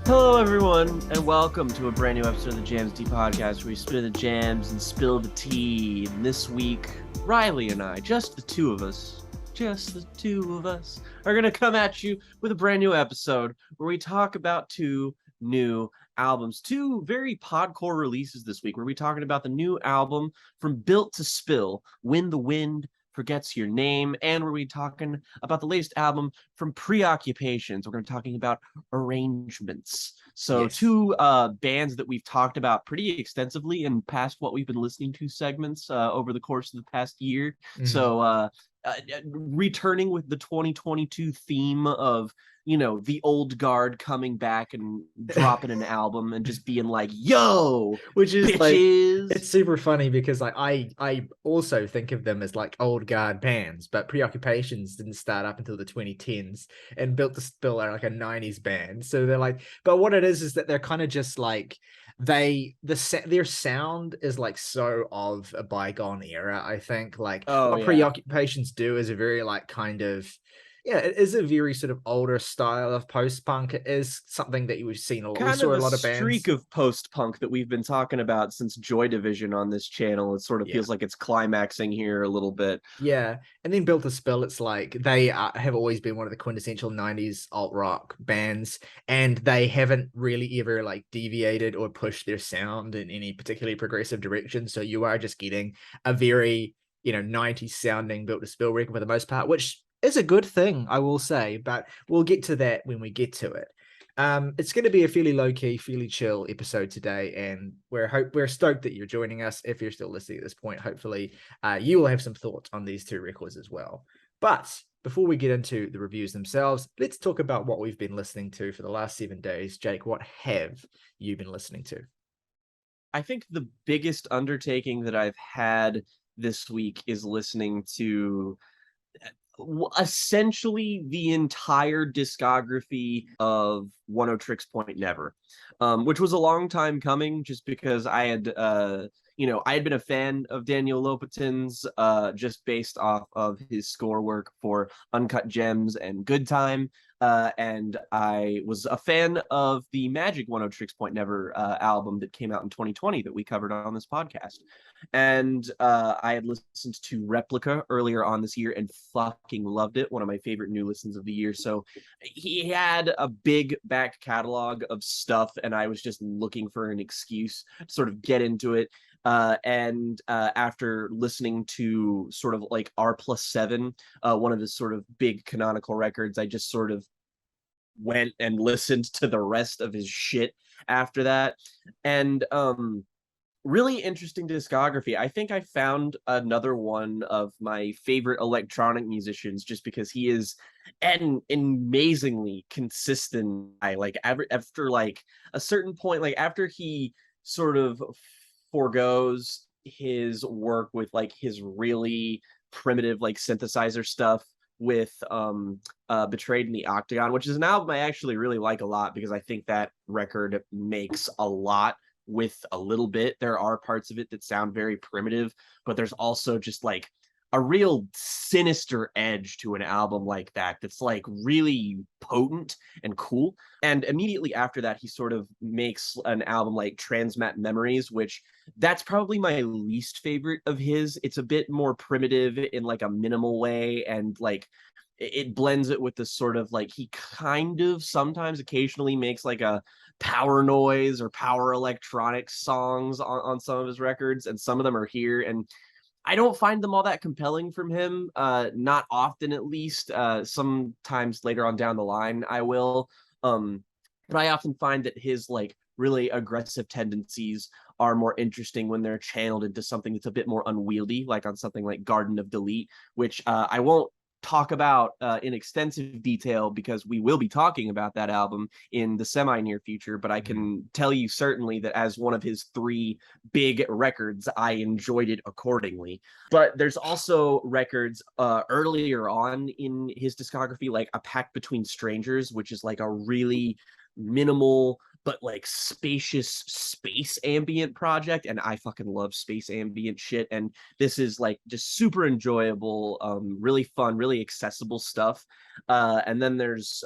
Hello, everyone, and welcome to a brand new episode of the Jams Tea Podcast, where we spin the jams and spill the tea. And this week, Ryley and I, just the two of us, are going to come at you with a brand new episode where we talk about two new albums, two very podcore releases this week. Where we're talking about the new album from Built to Spill, When the Wind Forgets Your Name, and we're talking about the latest album from Preoccupations. We're going to be talking about Arrangements. So Yes. two bands that we've talked about pretty extensively in past what we've been listening to segments over the course of the past year. So returning with the 2022 theme of, you know, the old guard coming back and dropping an album and just being like, yo, Which is bitches. it's super funny because I also think of them as like old guard bands, but Preoccupations didn't start up until the 2010s, and Built to Spill are like a 90s band. So they're like, but what it is that they're kind of just like their sound is like so of a bygone era. I think like what Preoccupations do is a very like kind of, yeah, it is a very sort of older style of post-punk. It is something that we've seen a lot. We Kind saw of a a lot of streak bands. of post-punk that we've been talking about since Joy Division on this channel. It sort of Yeah. feels like it's climaxing here a little bit. Yeah, and then Built to Spill, it's like they have always been one of the quintessential 90s alt rock bands, and they haven't really ever like deviated or pushed their sound in any particularly progressive direction. So you are just getting a very, 90s sounding Built to Spill record for the most part, which is a good thing, I will say, but we'll get to that when we get to it. It's going to be a fairly low key, fairly chill episode today, and we're stoked that you're joining us. If you're still listening at this point, hopefully, you will have some thoughts on these two records as well. But before we get into the reviews themselves, let's talk about what we've been listening to for the last 7 days. Jake, what have you been listening to? I think the biggest undertaking that I've had this week is listening to essentially the entire discography of Oneohtrix Point Never, which was a long time coming, just because I had I had been a fan of Daniel Lopatin's just based off of his score work for Uncut Gems and Good Time. And I was a fan of the Magic Oneohtrix Point Never album that came out in 2020 that we covered on this podcast. And I had listened to Replica earlier on this year and fucking loved it. One of my favorite new listens of the year. So he had a big back catalog of stuff, and I was just looking for an excuse to sort of get into it. And after listening to sort of like R+7, one of his sort of big canonical records, I just sort of went and listened to the rest of his shit after that. And really interesting discography. I think I found another one of my favorite electronic musicians, just because he is an amazingly consistent guy. Like after like a certain point, like after he sort of forgoes his work with like his really primitive like synthesizer stuff with Betrayed in the Octagon, which is an album I actually really like a lot, because I think that record makes a lot with a little bit. There are parts of it that sound very primitive, but there's also just like a real sinister edge to an album like that that's like really potent and cool. And immediately after that, he sort of makes an album like Transmat Memories, which that's probably my least favorite of his. It's a bit more primitive in like a minimal way, and like it blends it with this sort of like, he kind of sometimes occasionally makes like a power noise or power electronics songs on some of his records, and some of them are here, and I don't find them all that compelling from him. Not often, at least. Sometimes later on down the line, I will. But I often find that his like really aggressive tendencies are more interesting when they're channeled into something that's a bit more unwieldy, like on something like Garden of Delete, which I won't talk about in extensive detail, because we will be talking about that album in the semi-near future. But I can tell you certainly that as one of his three big records, I enjoyed it accordingly. But there's also records earlier on in his discography, like A Pact Between Strangers, which is like a really minimal but like spacious space ambient project, and I fucking love space ambient shit. And this is like just super enjoyable, really fun, really accessible stuff. And then there's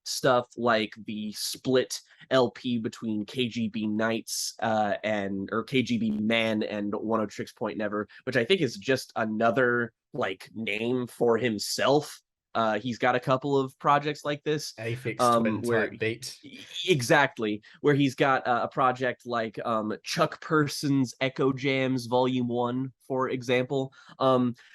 stuff like the split LP between KGB Nights or KGB Man and Oneohtrix Point Never, which I think is just another like name for himself. He's got a couple of projects like this, Aphex Twin where type beat. exactly, where he's got a project like Chuck Person's Echo Jams Volume 1, for example,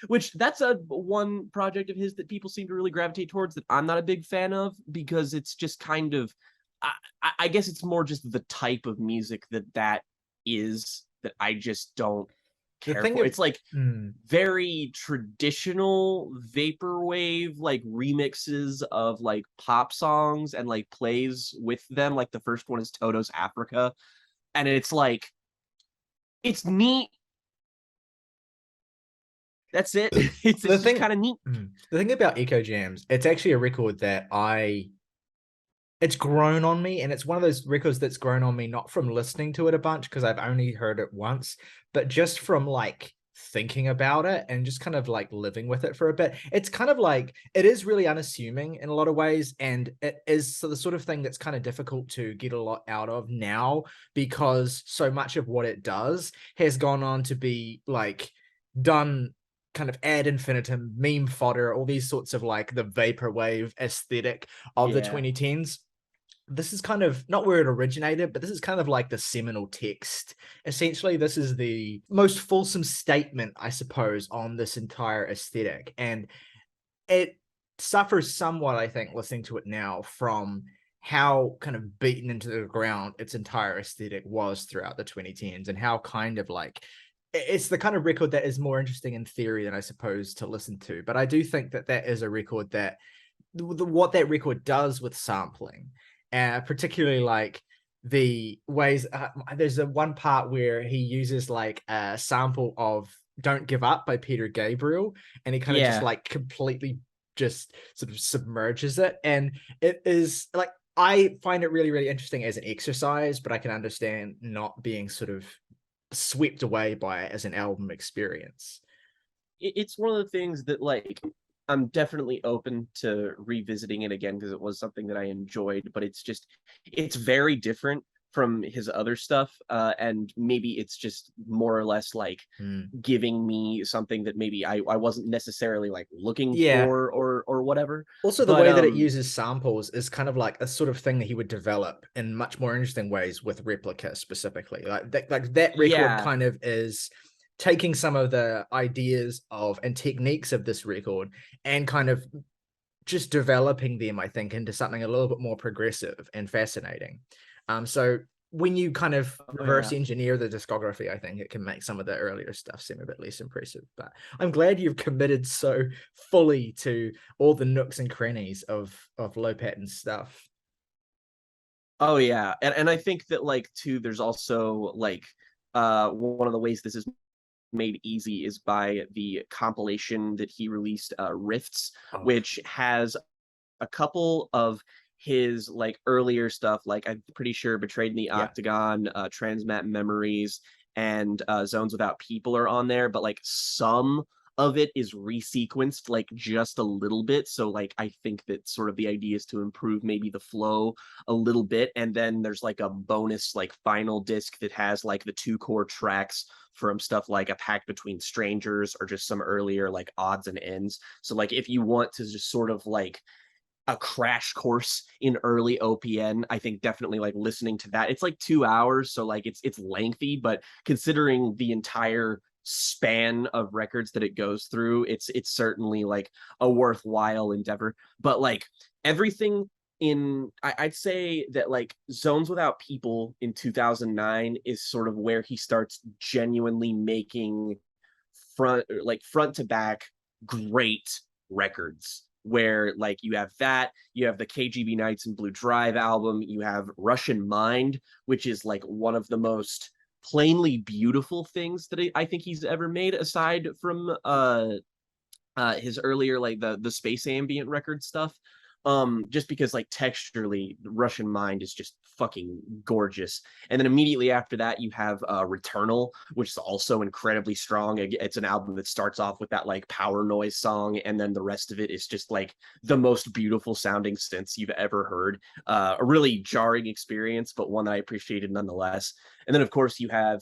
which that's a one project of his that people seem to really gravitate towards that I'm not a big fan of, because it's just kind of, I guess it's more just the type of music that is that I just don't The care thing for. of It's like very traditional vaporwave like remixes of like pop songs and like plays with them. Like the first one is Toto's Africa, and it's like it's neat. That's it. It's the just thing kind of neat. the thing about Echo Jams, it's actually a record that it's grown on me, and it's one of those records that's grown on me not from listening to it a bunch because I've only heard it once, but just from like thinking about it and just kind of like living with it for a bit. It's kind of like, it is really unassuming in a lot of ways, and it is the sort of thing that's kind of difficult to get a lot out of now, because so much of what it does has gone on to be like done kind of ad infinitum, meme fodder, all these sorts of like the vaporwave aesthetic of the 2010s. This is kind of not where it originated, but this is kind of like the seminal text. Essentially, this is the most fulsome statement, I suppose, on this entire aesthetic. And it suffers somewhat, I think, listening to it now, from how kind of beaten into the ground its entire aesthetic was throughout the 2010s, and how kind of like it's the kind of record that is more interesting in theory than I suppose to listen to. But I do think that that is a record that what that record does with sampling, particularly like the ways there's a one part where he uses like a sample of Don't Give Up by Peter Gabriel, and he kind of just like completely just sort of submerges it. And it is like, I find it really, really interesting as an exercise, but I can understand not being sort of swept away by it as an album experience. It's one of the things that like I'm definitely open to revisiting it again because it was something that I enjoyed, but it's very different from his other stuff, and maybe it's just more or less like giving me something that maybe I wasn't necessarily like looking for or whatever. Also, the way that it uses samples is kind of like a sort of thing that he would develop in much more interesting ways with Replica specifically. Like that record kind of is taking some of the ideas of and techniques of this record and kind of just developing them, I think, into something a little bit more progressive and fascinating. So when you kind of reverse engineer the discography, I think it can make some of the earlier stuff seem a bit less impressive. But I'm glad you've committed so fully to all the nooks and crannies of low pattern stuff. Oh yeah, and I think that like too, there's also like one of the ways this is made easy is by the compilation that he released, Rifts, which has a couple of his like earlier stuff, like I'm pretty sure Betrayed in the Octagon, Transmat Memories, and Zones Without People are on there, but like some of it is resequenced like just a little bit. So like I think that sort of the idea is to improve maybe the flow a little bit. And then there's like a bonus like final disc that has like the 2 core tracks from stuff like A Pact Between Strangers or just some earlier like odds and ends. So like if you want to just sort of like a crash course in early OPN, I think definitely like listening to that. It's like 2 hours, so like it's lengthy, but considering the entire span of records that it goes through, it's certainly like a worthwhile endeavor. But like everything in I'd say that like Zones Without People in 2009 is sort of where he starts genuinely making front to back great records, where like you have the KGB Nights and Blue Drive album, you have Russian Mind, which is like one of the most plainly beautiful things that I think he's ever made, aside from his earlier like the space ambient record stuff. just because like texturally Russian Mind is just fucking gorgeous. And then immediately after that you have Returnal, which is also incredibly strong. It's an album that starts off with that like power noise song, and then the rest of it is just like the most beautiful sounding synths you've ever heard. A really jarring experience, but one that I appreciated nonetheless. And then of course you have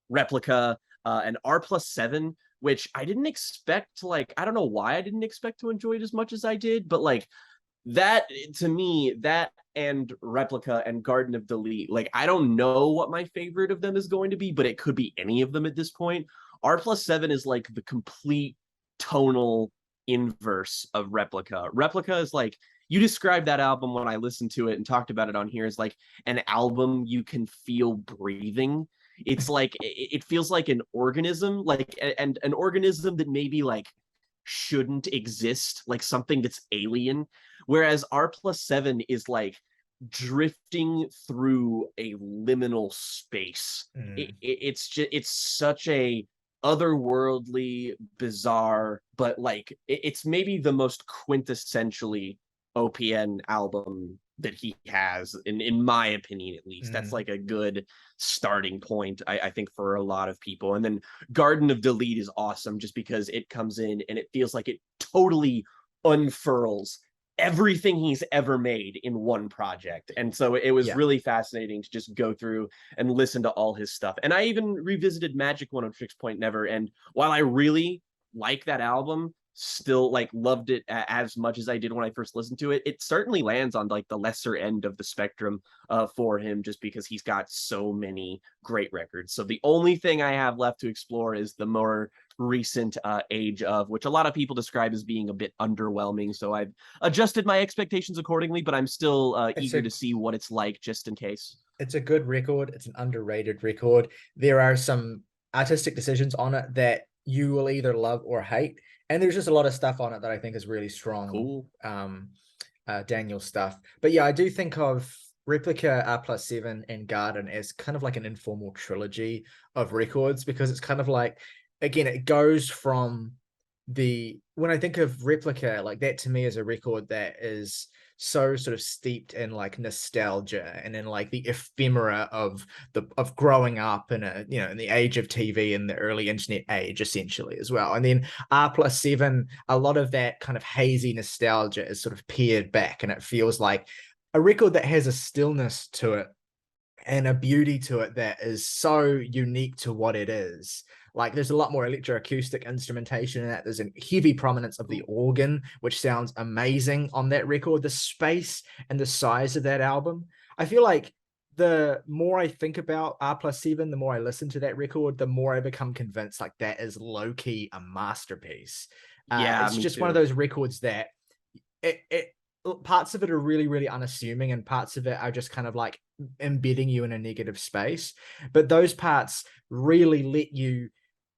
Replica, and R+7, which I didn't expect. Like, I don't know why I didn't expect to enjoy it as much as I did, but like that, to me, that and Replica and Garden of Delete, like I don't know what my favorite of them is going to be, but it could be any of them at this point. R+7 is like the complete tonal inverse of Replica. Replica is like, you described that album when I listened to it and talked about it on here, as like an album you can feel breathing. It's like it feels like an organism, like, and an organism that maybe like shouldn't exist, like something that's alien. Whereas R+7 is like drifting through a liminal space. It's just, it's such a otherworldly, bizarre, but like it's maybe the most quintessentially OPN album that he has, in my opinion, at least. That's like a good starting point, I think, for a lot of people. And then Garden of Delete is awesome just because it comes in and it feels like it totally unfurls everything he's ever made in one project. And so it was really fascinating to just go through and listen to all his stuff. And I even revisited Magic Oneohtrix Point Never, and while I really like that album, still like loved it as much as I did when I first listened to it, it certainly lands on like the lesser end of the spectrum for him, just because he's got so many great records. So the only thing I have left to explore is the more recent Age of, which a lot of people describe as being a bit underwhelming. So I've adjusted my expectations accordingly, but I'm still eager to see what it's like, just in case. It's a good record. It's an underrated record. There are some artistic decisions on it that you will either love or hate, and there's just a lot of stuff on it that I think is really strong. Cool. Daniel stuff. But yeah, I do think of Replica, R+7, and Garden as kind of like an informal trilogy of records, because it's kind of like, again, it goes from when I think of Replica, like that to me is a record that is so sort of steeped in like nostalgia and in like the ephemera of growing up in a, in the age of TV and the early internet age, essentially, as well. And then R+7, a lot of that kind of hazy nostalgia is sort of peered back, and it feels like a record that has a stillness to it and a beauty to it that is so unique to what it is. Like, there's a lot more electroacoustic instrumentation in that. There's a heavy prominence of the organ, which sounds amazing on that record. The space and the size of that album, I feel like the more I think about R+7, the more I listen to that record, the more I become convinced like that is low-key a masterpiece. It's just one of those records that it parts of it are really, really unassuming, and parts of it are just kind of like embedding you in a negative space. But those parts really let you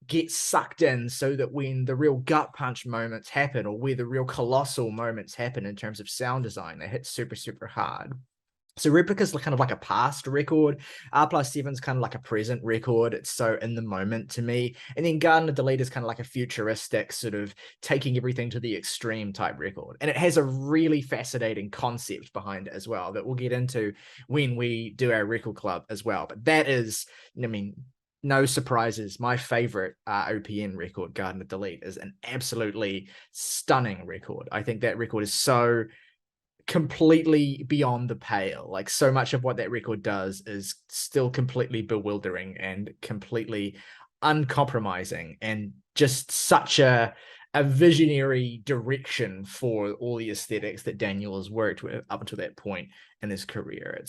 get sucked in, so that when the real gut punch moments happen, or where the real colossal moments happen in terms of sound design, they hit super, super hard. So Replica's kind of like a past record. R+7's kind of like a present record. It's so in the moment to me. And then Garden of Delete is kind of like a futuristic, sort of taking everything to the extreme type record. And it has a really fascinating concept behind it as well that we'll get into when we do our record club as well. But that is, I mean, no surprises, my favorite OPN record, Garden of Delete, is an absolutely stunning record. I think that record is so completely beyond the pale. Like, so much of what that record does is still completely bewildering and completely uncompromising, and just such a visionary direction for all the aesthetics that Daniel has worked with up until that point in his career.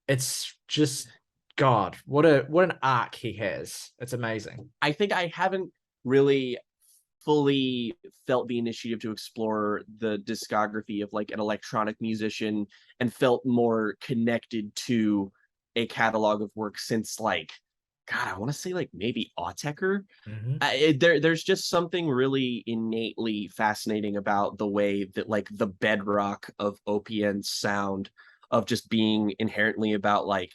It's just, God, what an arc he has. It's amazing. I think I haven't really fully felt the initiative to explore the discography of like an electronic musician and felt more connected to a catalog of work since, like, God, I want to say like maybe Autechre. There's just something really innately fascinating about the way that like the bedrock of OPN sound, of just being inherently about like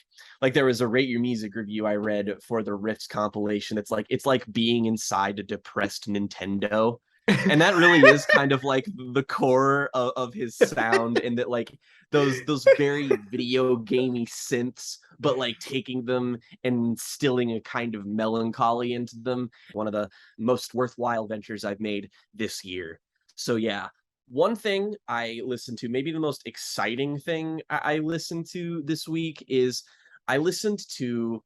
there was a Rate Your Music review I read for the Riffs compilation. It's like being inside a depressed Nintendo. And that really is kind of like the core of his sound, in that like those very video gamey synths, but like taking them and instilling a kind of melancholy into them. One of the most worthwhile ventures I've made this year. So yeah, one thing I listened to, maybe the most exciting thing I listened to this week, is I listened to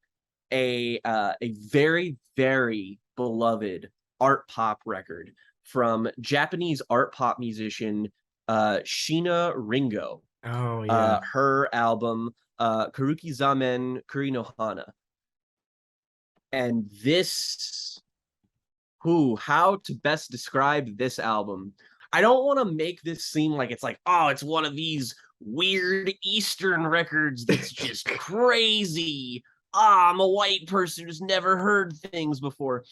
a very, very beloved art pop record from Japanese art pop musician Sheena Ringo. Oh yeah. Her album Karuki Zamen Kuri no Hana. And this, how to best describe this album? I don't want to make this seem like it's like, oh, it's one of these weird Eastern records that's just crazy. Ah, I'm a white person who's never heard things before.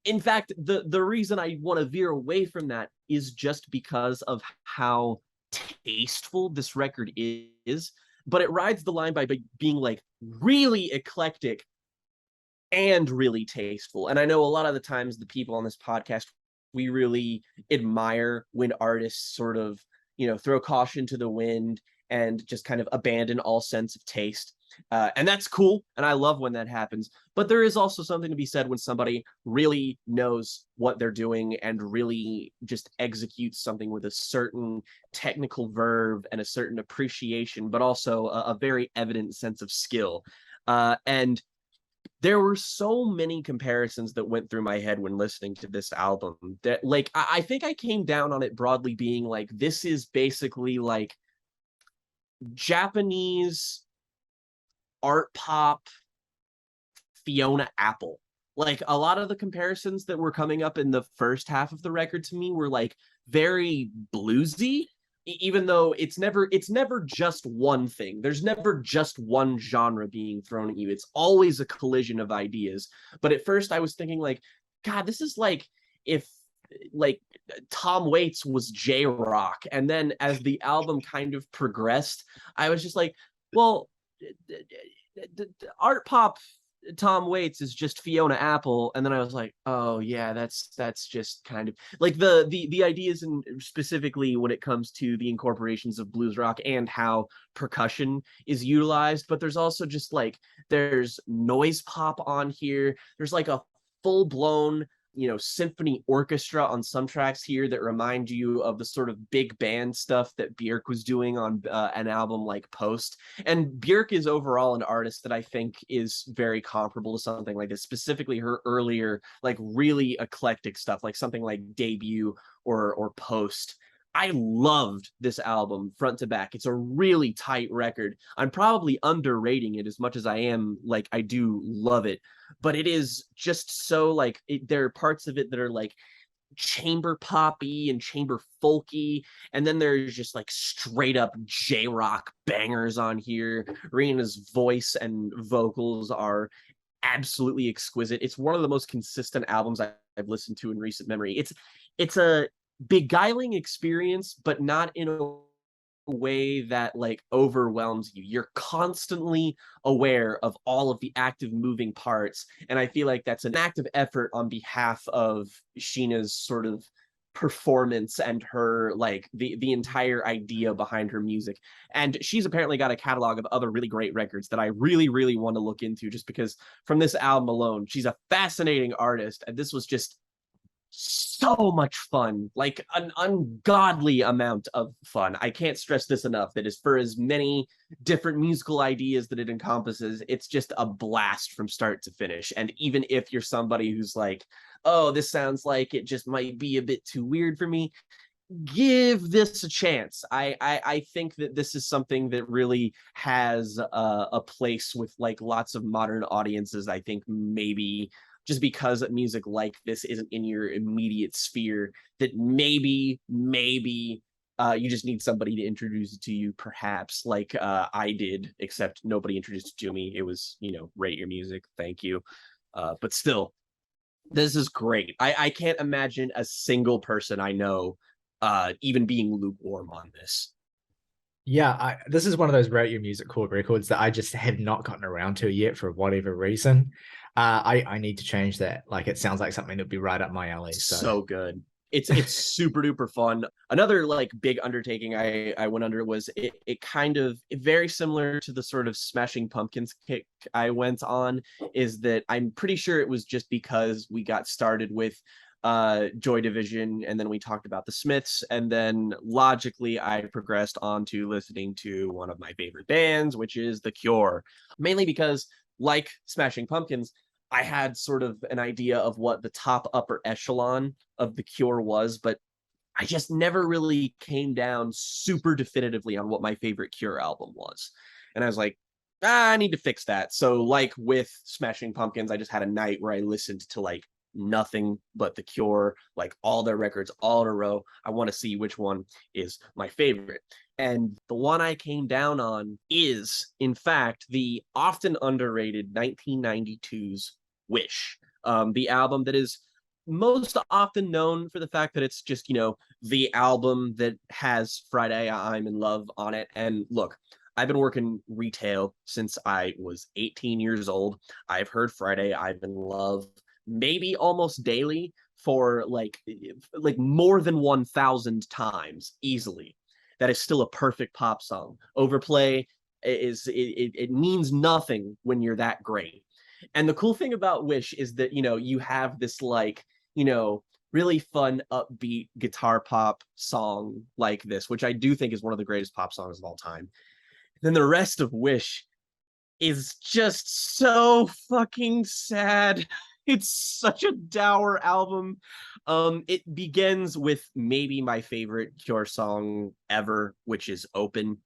In fact, the reason I want to veer away from that is just because of how tasteful this record is. But it rides the line by being like really eclectic and really tasteful. And I know a lot of the times the people on this podcast, we really admire when artists sort of, throw caution to the wind and just kind of abandon all sense of taste. And that's cool. And I love when that happens. But there is also something to be said when somebody really knows what they're doing and really just executes something with a certain technical verve and a certain appreciation, but also a very evident sense of skill. And there were so many comparisons that went through my head when listening to this album that, like, I think I came down on it broadly being like, this is basically like Japanese art pop Fiona Apple. Like, a lot of the comparisons that were coming up in the first half of the record to me were like very bluesy, even though it's never just one thing. There's never just one genre being thrown at you. It's always a collision of ideas. But at first I was thinking like, God, this is like if like Tom Waits was J-Rock. And then as the album kind of progressed, I was just like, well, art pop Tom Waits is just Fiona Apple. And then I was like, oh yeah, that's just kind of like the ideas, and specifically when it comes to the incorporations of blues rock and how percussion is utilized. But there's also just like, there's noise pop on here. There's like a full-blown symphony orchestra on some tracks here that remind you of the sort of big band stuff that Björk was doing on an album like Post. And Björk is overall an artist that I think is very comparable to something like this, specifically her earlier, like really eclectic stuff, like something like Debut or Post. I loved this album front to back. It's a really tight record. I'm probably underrating it as much as I am, like, I do love it. But it is just so like, there are parts of it that are like chamber poppy and chamber folky, and then there's just like straight up J-rock bangers on here. Rena's voice and vocals are absolutely exquisite. It's one of the most consistent albums I've listened to in recent memory. It's a beguiling experience, but not in a way that like overwhelms you. You're constantly aware of all of the active moving parts, and I feel like that's an active effort on behalf of Sheena's sort of performance and her like the entire idea behind her music. And she's apparently got a catalog of other really great records that I really, really want to look into, just because from this album alone, she's a fascinating artist, and this was just so much fun, like an ungodly amount of fun. I can't stress this enough, that is, for as many different musical ideas that it encompasses, it's just a blast from start to finish. And even if you're somebody who's like, oh, this sounds like it just might be a bit too weird for me, give this a chance. I think that this is something that really has a place with like lots of modern audiences. I think maybe just because music like this isn't in your immediate sphere, that maybe you just need somebody to introduce it to you, perhaps, like I did, except nobody introduced it to me. It was, Rate Your Music, thank you. But still, this is great. I can't imagine a single person I know even being lukewarm on this. Yeah, this is one of those Rate Your Music chord records that I just have not gotten around to yet for whatever reason. I need to change that. Like, it sounds like something that would be right up my alley. So good. It's super duper fun. Another like big undertaking I went under was it kind of very similar to the sort of Smashing Pumpkins kick I went on, is that I'm pretty sure it was just because we got started with Joy Division, and then we talked about the Smiths, and then logically I progressed on to listening to one of my favorite bands, which is The Cure, mainly because, like Smashing Pumpkins, I had sort of an idea of what the top upper echelon of The Cure was, but I just never really came down super definitively on what my favorite Cure album was. And I was like, I need to fix that. So, like with Smashing Pumpkins, I just had a night where I listened to like nothing but The Cure, like all their records all in a row. I want to see which one is my favorite. And the one I came down on is, in fact, the often underrated 1992's Wish, the album that is most often known for the fact that it's just, the album that has Friday I'm in Love on it. And look, I've been working retail since I was 18 years old. I've heard Friday I'm in Love maybe almost daily for like more than 1,000 times easily. That is still a perfect pop song. Overplay it means nothing when you're that great. And the cool thing about Wish is that, you have this like, really fun, upbeat guitar pop song like this, which I do think is one of the greatest pop songs of all time. Then the rest of Wish is just so fucking sad. It's such a dour album. It begins with maybe my favorite Cure song ever, which is Open.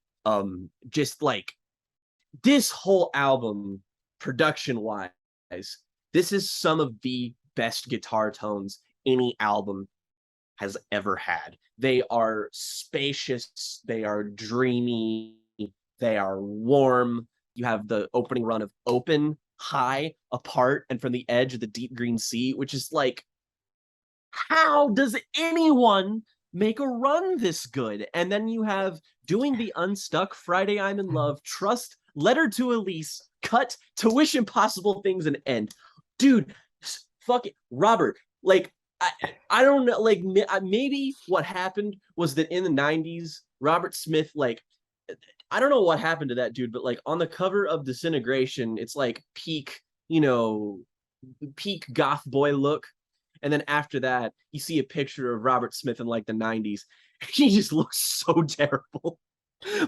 Just like this whole album, production wise, this is some of the best guitar tones any album has ever had. They are spacious, they are dreamy, they are warm. You have the opening run of Open, High, Apart, and From the Edge of the Deep Green Sea, which is like, how does anyone make a run this good? And then you have Doing the Unstuck, Friday I'm in Love, Trust, Letter to Elise, Cut, To Wish Impossible Things, and End. Dude, fuck it. Robert, like, I don't know, like, maybe what happened was that in the 90s, Robert Smith, like, I don't know what happened to that dude, but like on the cover of Disintegration, it's like peak, peak goth boy look. And then after that, you see a picture of Robert Smith in like the 90s. He just looks so terrible.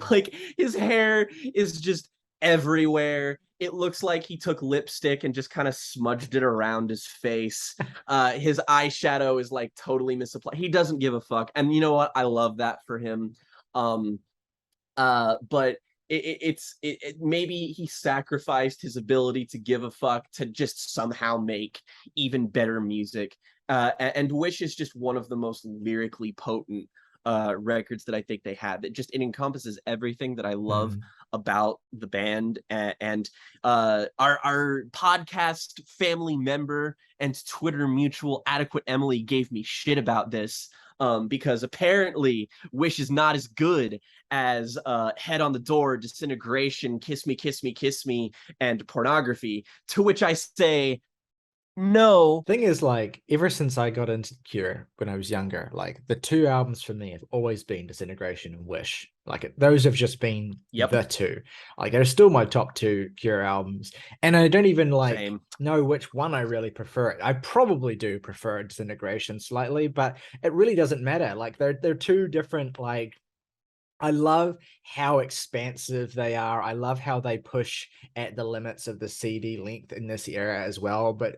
Like his hair is just everywhere. It looks like he took lipstick and just kind of smudged it around his face. His eyeshadow is like totally misapplied. He doesn't give a fuck. And you know what? I love that for him. But it's maybe he sacrificed his ability to give a fuck to just somehow make even better music. And Wish is just one of the most lyrically potent records that I think they had. That just, it encompasses everything that I love about the band. And our podcast family member and Twitter mutual Adequate Emily gave me shit about this. Because apparently Wish is not as good as Head on the Door, Disintegration, Kiss Me, Kiss Me, Kiss Me, and Pornography, to which I say, no. Thing is, like, ever since I got into Cure when I was younger, like, the two albums for me have always been Disintegration and Wish. Like, those have just been the two. Like, they're still my top two Cure albums. And I don't even, like, know which one I really prefer. I probably do prefer Disintegration slightly, but it really doesn't matter. Like, they're two different, like, I love how expansive they are. I love how they push at the limits of the CD length in this era as well, but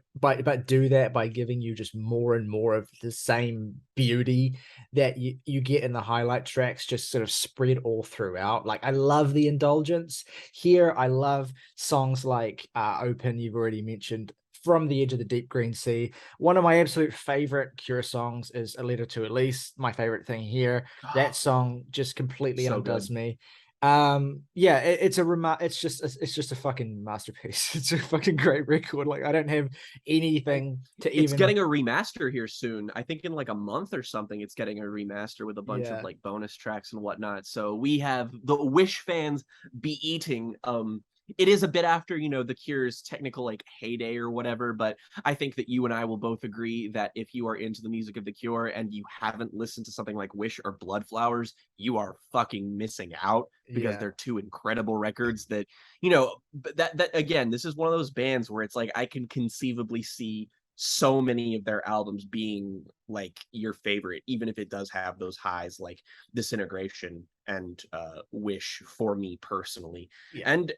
do that by giving you just more and more of the same beauty that you get in the highlight tracks, just sort of spread all throughout. Like, I love the indulgence here. I love songs like Open, you've already mentioned, From the Edge of the Deep Green Sea. One of my absolute favorite Cure songs is A Letter to Elise. My favorite thing here. That song just completely undoes me. Yeah, it's just a fucking masterpiece. It's a fucking great record. Like, I don't have anything to It's getting a remaster here soon. I think in like a month or something, it's getting a remaster with a bunch of like bonus tracks and whatnot. So we have the Wish fans be eating it is a bit after, you know, the Cure's technical like heyday or whatever, but I think that you and I will both agree that if you are into the music of the Cure and you haven't listened to something like Wish or Blood Flowers, you are fucking missing out, because Yeah. they're two incredible records that, you know, that again, this is one of those bands where it's like I can conceivably see so many of their albums being like your favorite, even if it does have those highs like Disintegration and Wish for me personally. Yeah. And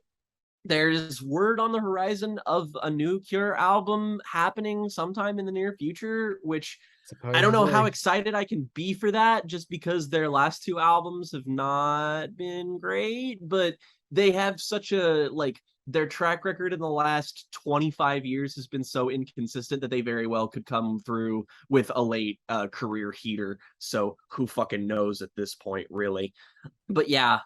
there's word on the horizon of a new Cure album happening sometime in the near future, which I don't know how Supposedly. excited I can be for that, just because their last two albums have not been great, but they have such a like their track record in the last 25 years has been so inconsistent that they very well could come through with a late career heater. So who fucking knows at this point, really. But yeah,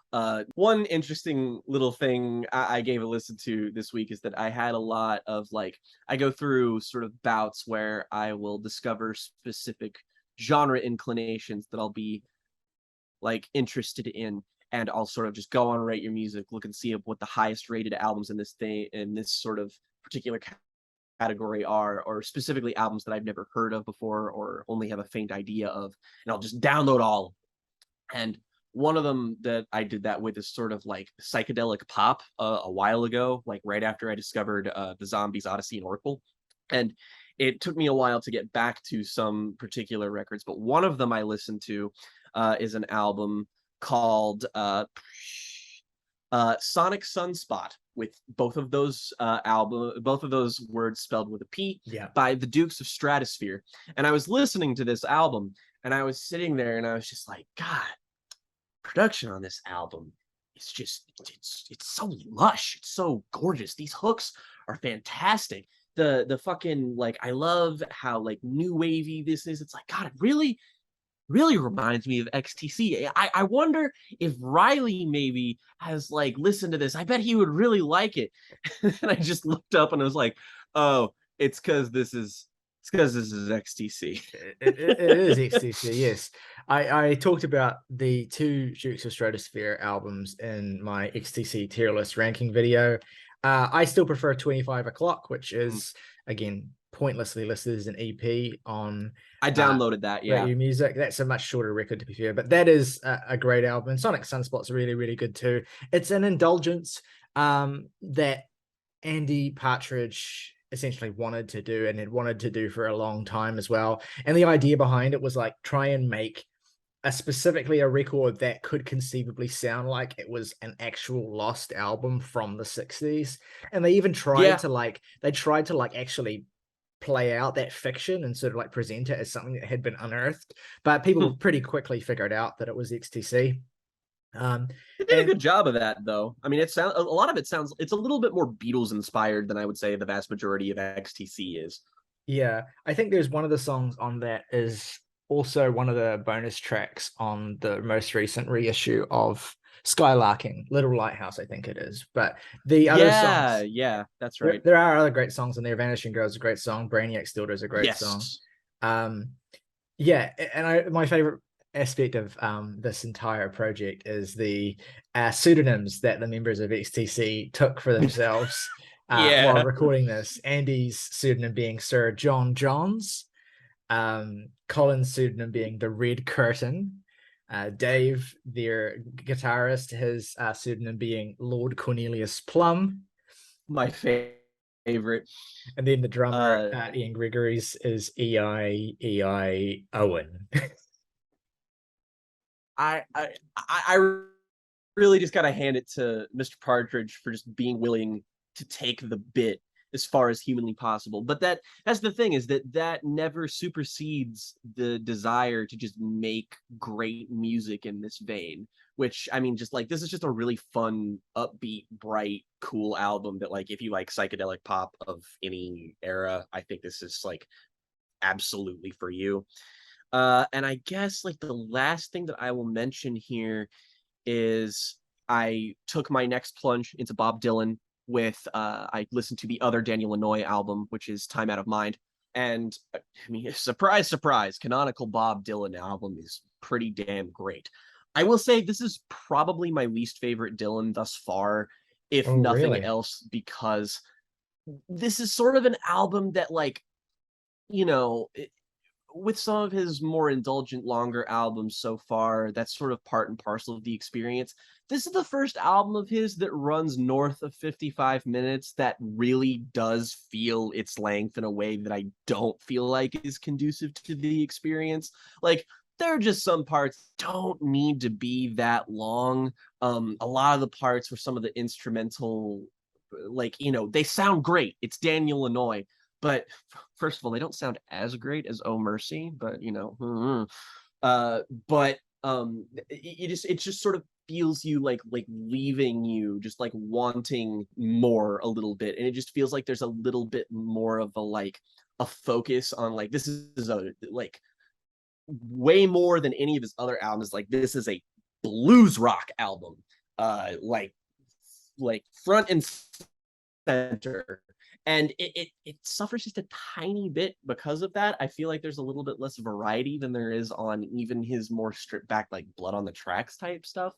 one interesting little thing I gave a listen to this week is that I had a lot of like, I go through sort of bouts where I will discover specific genre inclinations that I'll be like interested in, and I'll sort of just go on Rate Your Music, look and see what the highest rated albums in this thing in this sort of particular category are, or specifically albums that I've never heard of before or only have a faint idea of, and I'll just download all. And one of them that I did that with is sort of like psychedelic pop a while ago, like right after I discovered the Zombies Odyssey and Oracle. And it took me a while to get back to some particular records, but one of them I listened to is an album called Sonic Sunspot, with both of those both of those words spelled with a P, Yeah. by the Dukes of Stratosphere. And I was listening to this album, and I was sitting there, and I was just like, God, production on this album is just it's so lush, it's so gorgeous. These hooks are fantastic. The fucking like, I love how like new wavy this is. It's like, God, it really reminds me of XTC. I wonder if Ryley maybe has like listened to this. I bet he would really like it. And I just looked up and I was like, oh, it's because this is XTC. It is XTC, yes. I talked about the two Dukes of Stratosphere albums in my XTC tier list ranking video. I still prefer 25 O'Clock, which is, again, pointlessly listed as an EP on I downloaded that, yeah. Rate Your Music. That's a much shorter record, to be fair, but that is a great album. And Sonic Sunspot's really, really good too. It's an indulgence that Andy Partridge essentially wanted to do and had wanted to do for a long time as well. And the idea behind it was like, try and make specifically a record that could conceivably sound like it was an actual lost album from the 60s. And they even tried to like actually play out that fiction and sort of like present it as something that had been unearthed, but people pretty quickly figured out that it was XTC. They did a good job of that, though. I mean, a lot of it sounds, it's a little bit more Beatles inspired than I would say the vast majority of XTC is. Yeah, I think there's one of the songs on that is also one of the bonus tracks on the most recent reissue of Skylarking, Little Lighthouse, I think it is. But the other songs, yeah, that's right. There are other great songs in there. Vanishing Girl is a great song. Brainiac Still does a great song. Yeah, and my favorite aspect of this entire project is the pseudonyms that the members of XTC took for themselves while recording this. Andy's pseudonym being Sir John Johns, Colin's pseudonym being the Red Curtain, Dave, their guitarist, his pseudonym being Lord Cornelius Plum, my favorite, and then the drummer Ian Gregory's is E.I. Owen. I really just gotta hand it to Mr. Partridge for just being willing to take the bit as far as humanly possible. But that's the thing, is that never supersedes the desire to just make great music in this vein. Which, I mean, just like, this is just a really fun, upbeat, bright, cool album that, like, if you like psychedelic pop of any era, I think this is like absolutely for you. And I guess like the last thing that I will mention here is I took my next plunge into Bob Dylan with I listened to the other Daniel Lanois album, which is Time Out of Mind. And I mean, surprise, surprise, canonical Bob Dylan album is pretty damn great. I will say this is probably my least favorite Dylan thus far. if Oh, nothing really? else, because this is sort of an album that, like, you know, with some of his more indulgent, longer albums so far, that's sort of part and parcel of the experience. This is the first album of his that runs north of 55 minutes that really does feel its length in a way that I don't feel like is conducive to the experience. Like, there are just some parts don't need to be that long. A lot of the parts where some of the instrumental, like, they sound great. It's Daniel Lanois, but first of all, they don't sound as great as Oh Mercy, but but it just sort of feels you like leaving you just like wanting more a little bit, and it just feels like there's a little bit more of a focus on, like, this is a, like, way more than any of his other albums. Like, this is a blues rock album, like front and center, and it suffers just a tiny bit because of that. I feel like there's a little bit less variety than there is on even his more stripped back, like, Blood on the Tracks type stuff.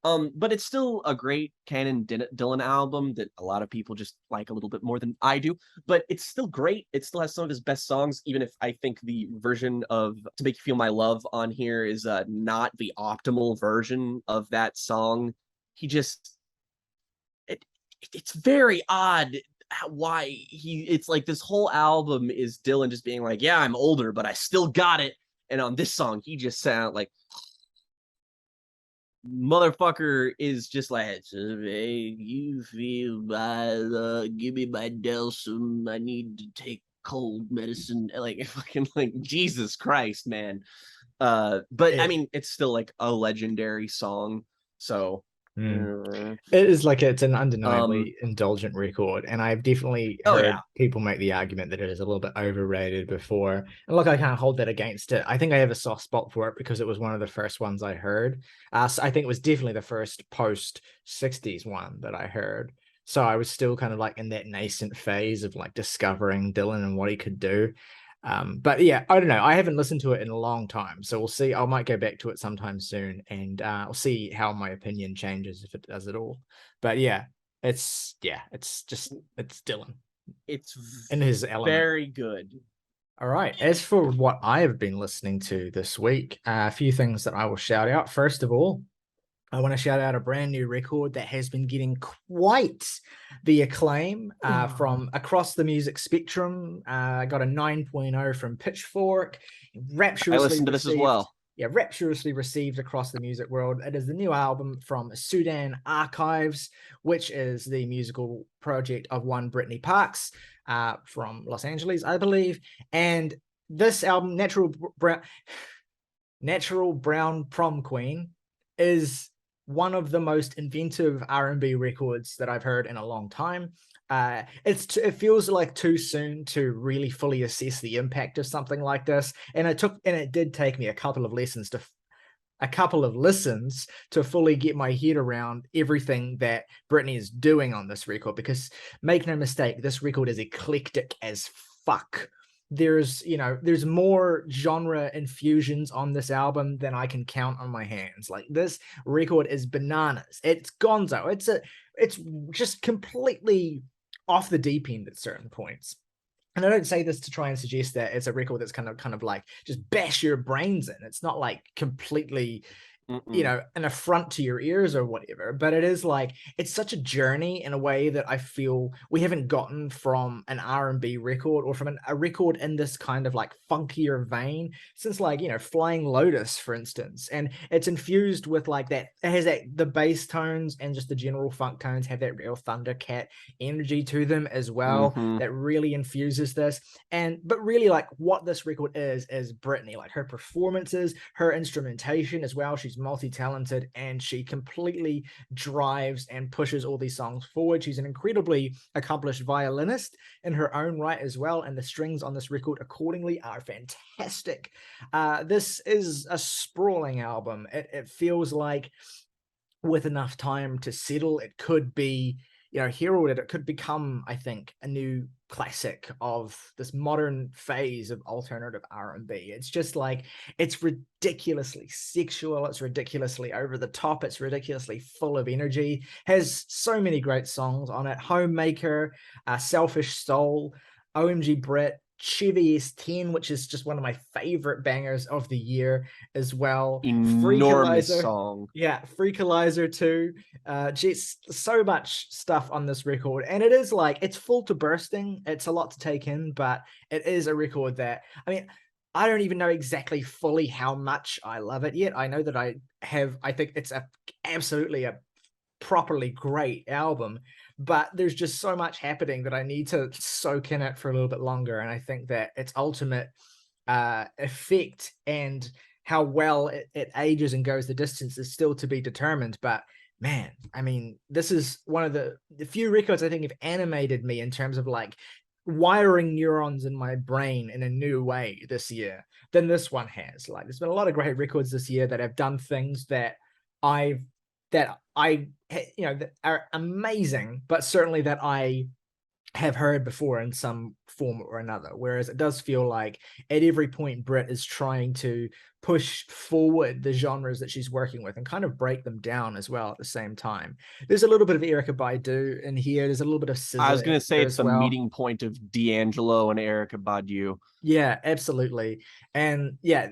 But it's still a great Canon Dylan album that a lot of people just like a little bit more than I do. But it's still great. It still has some of his best songs, even if I think the version of "To Make You Feel My Love" on here is not the optimal version of that song. He just it's very odd why it's like this whole album is Dylan just being like, yeah, I'm older, but I still got it. And on this song, he just sound like motherfucker is just like, to make you feel my love, give me my Delsum, I need to take cold medicine. Like, fucking, like, Jesus Christ, man. But I It, mean, it's still like a legendary song. So mm. uh, It is like it's an um undeniably indulgent record, and I've definitely oh heard yeah. people make the argument that it is a little bit overrated before. And look, I can't hold that against it. I think I have a soft spot for it because it was one of the first ones I heard. So I think it was definitely the first post 60s one that I heard. So I was still kind of like in that nascent phase of like discovering Dylan and what he could do. But yeah, I don't know. I haven't listened to it in a long time, so we'll see. I might go back to it sometime soon, and I'll see how my opinion changes if it does at all. But it's just it's Dylan It's in his element. very good. All right. As for what I have been listening to this week, a few things that I will shout out. First of all, I want to shout out a brand new record that has been getting quite the acclaim from across the music spectrum. Got a 9.0 from Pitchfork, I rapturously listened to this as received. well. Yeah, rapturously received across the music world. It is the new album from Sudan Archives, which is the musical project of one Brittany Parks from Los Angeles, I believe. And this album, Natural Brown Prom Queen, is one of the most inventive R&B records that I've heard in a long time. It feels like too soon to really fully assess the impact of something like this, and it did take me a couple of listens to fully get my head around everything that Britney is doing on this record. Because make no mistake, this record is eclectic as fuck. There's more genre infusions on this album than I can count on my hands. Like, this record is bananas. It's gonzo. It's just completely off the deep end at certain points. And I don't say this to try and suggest that it's a record that's kind of like just bash your brains in. It's not like completely an affront to your ears or whatever, but it is like, it's such a journey in a way that I feel we haven't gotten from an R&B record, or from a record in this kind of like funkier vein since, like, Flying Lotus, for instance. And it's infused with like that, it has the bass tones and just the general funk tones have that real Thundercat energy to them as well, Mm-hmm. that really infuses this. But really, like, what this record is Britney, like her performances, her instrumentation as well. She's multi-talented, and she completely drives and pushes all these songs forward. She's an incredibly accomplished violinist in her own right as well, and the strings on this record accordingly are fantastic. This is a sprawling album. It feels like, with enough time to settle, it could be heralded, it could become, I think, a new classic of this modern phase of alternative R&B. It's just like, it's ridiculously sexual, it's ridiculously over the top, it's ridiculously full of energy, has so many great songs on it. Homemaker, Selfish Soul, OMG Brit, Chevy S10, which is just one of my favorite bangers of the year as well. Enormous song. Yeah, Freakalizer too. Just so much stuff on this record, and it is like, it's full to bursting. It's a lot to take in, but it is a record that, I mean, I don't even know exactly fully how much I love it yet. I know that I think it's absolutely a properly great album, but there's just so much happening that I need to soak in it for a little bit longer. And I think that its ultimate effect and how well it ages and goes the distance is still to be determined. But man, I mean, this is one of the few records I think have animated me in terms of like wiring neurons in my brain in a new way this year than this one has. Like, there's been a lot of great records this year that have done things that that are amazing, but certainly that I have heard before in some form or another. Whereas it does feel like at every point Brit is trying to push forward the genres that she's working with and kind of break them down as well at the same time. There's a little bit of Erykah Badu in here. There's a little bit of SZA. I was going to say it's as a well. meeting point of D'Angelo and Erykah Badu. Yeah, absolutely. And yeah,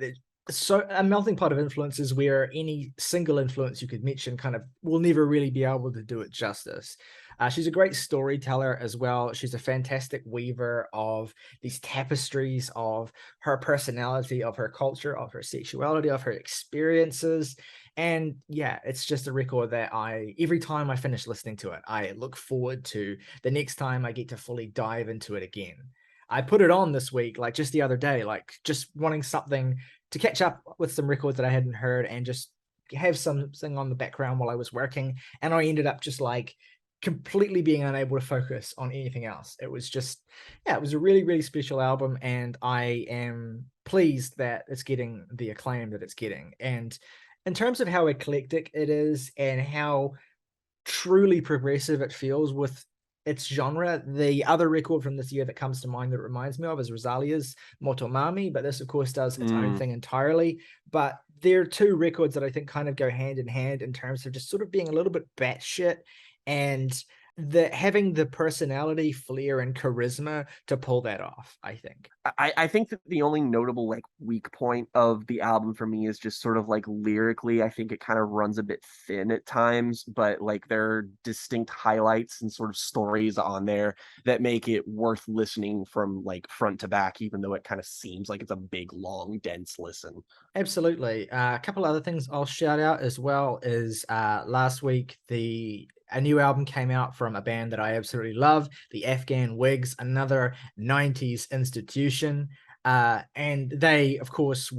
so a melting pot of influences where any single influence you could mention kind of will never really be able to do it justice. She's a great storyteller as well. She's a fantastic weaver of these tapestries of her personality, of her culture, of her sexuality, of her experiences. And yeah, it's just a record that every time I finish listening to it, I look forward to the next time I get to fully dive into it again. I put it on this week, like just the other day, like just wanting something to catch up with some records that I hadn't heard and just have something on the background while I was working. And I ended up just like completely being unable to focus on anything else. It was just, yeah, it was a really, really special album. And I am pleased that it's getting the acclaim that it's getting. And in terms of how eclectic it is and how truly progressive it feels with its genre, the other record from this year that comes to mind that it reminds me of is Rosalia's Motomami, but this of course does its own thing entirely. But there are two records that I think kind of go hand in hand in terms of just sort of being a little bit batshit and having the personality, flair, and charisma to pull that off, I think. I think that the only notable like weak point of the album for me is just sort of like lyrically, I think it kind of runs a bit thin at times, but like there are distinct highlights and sort of stories on there that make it worth listening from like front to back, even though it kind of seems like it's a big, long, dense listen. Absolutely. A couple other things I'll shout out as well is last week a new album came out from a band that I absolutely love, the Afghan Whigs, another 90s institution. And they, of course,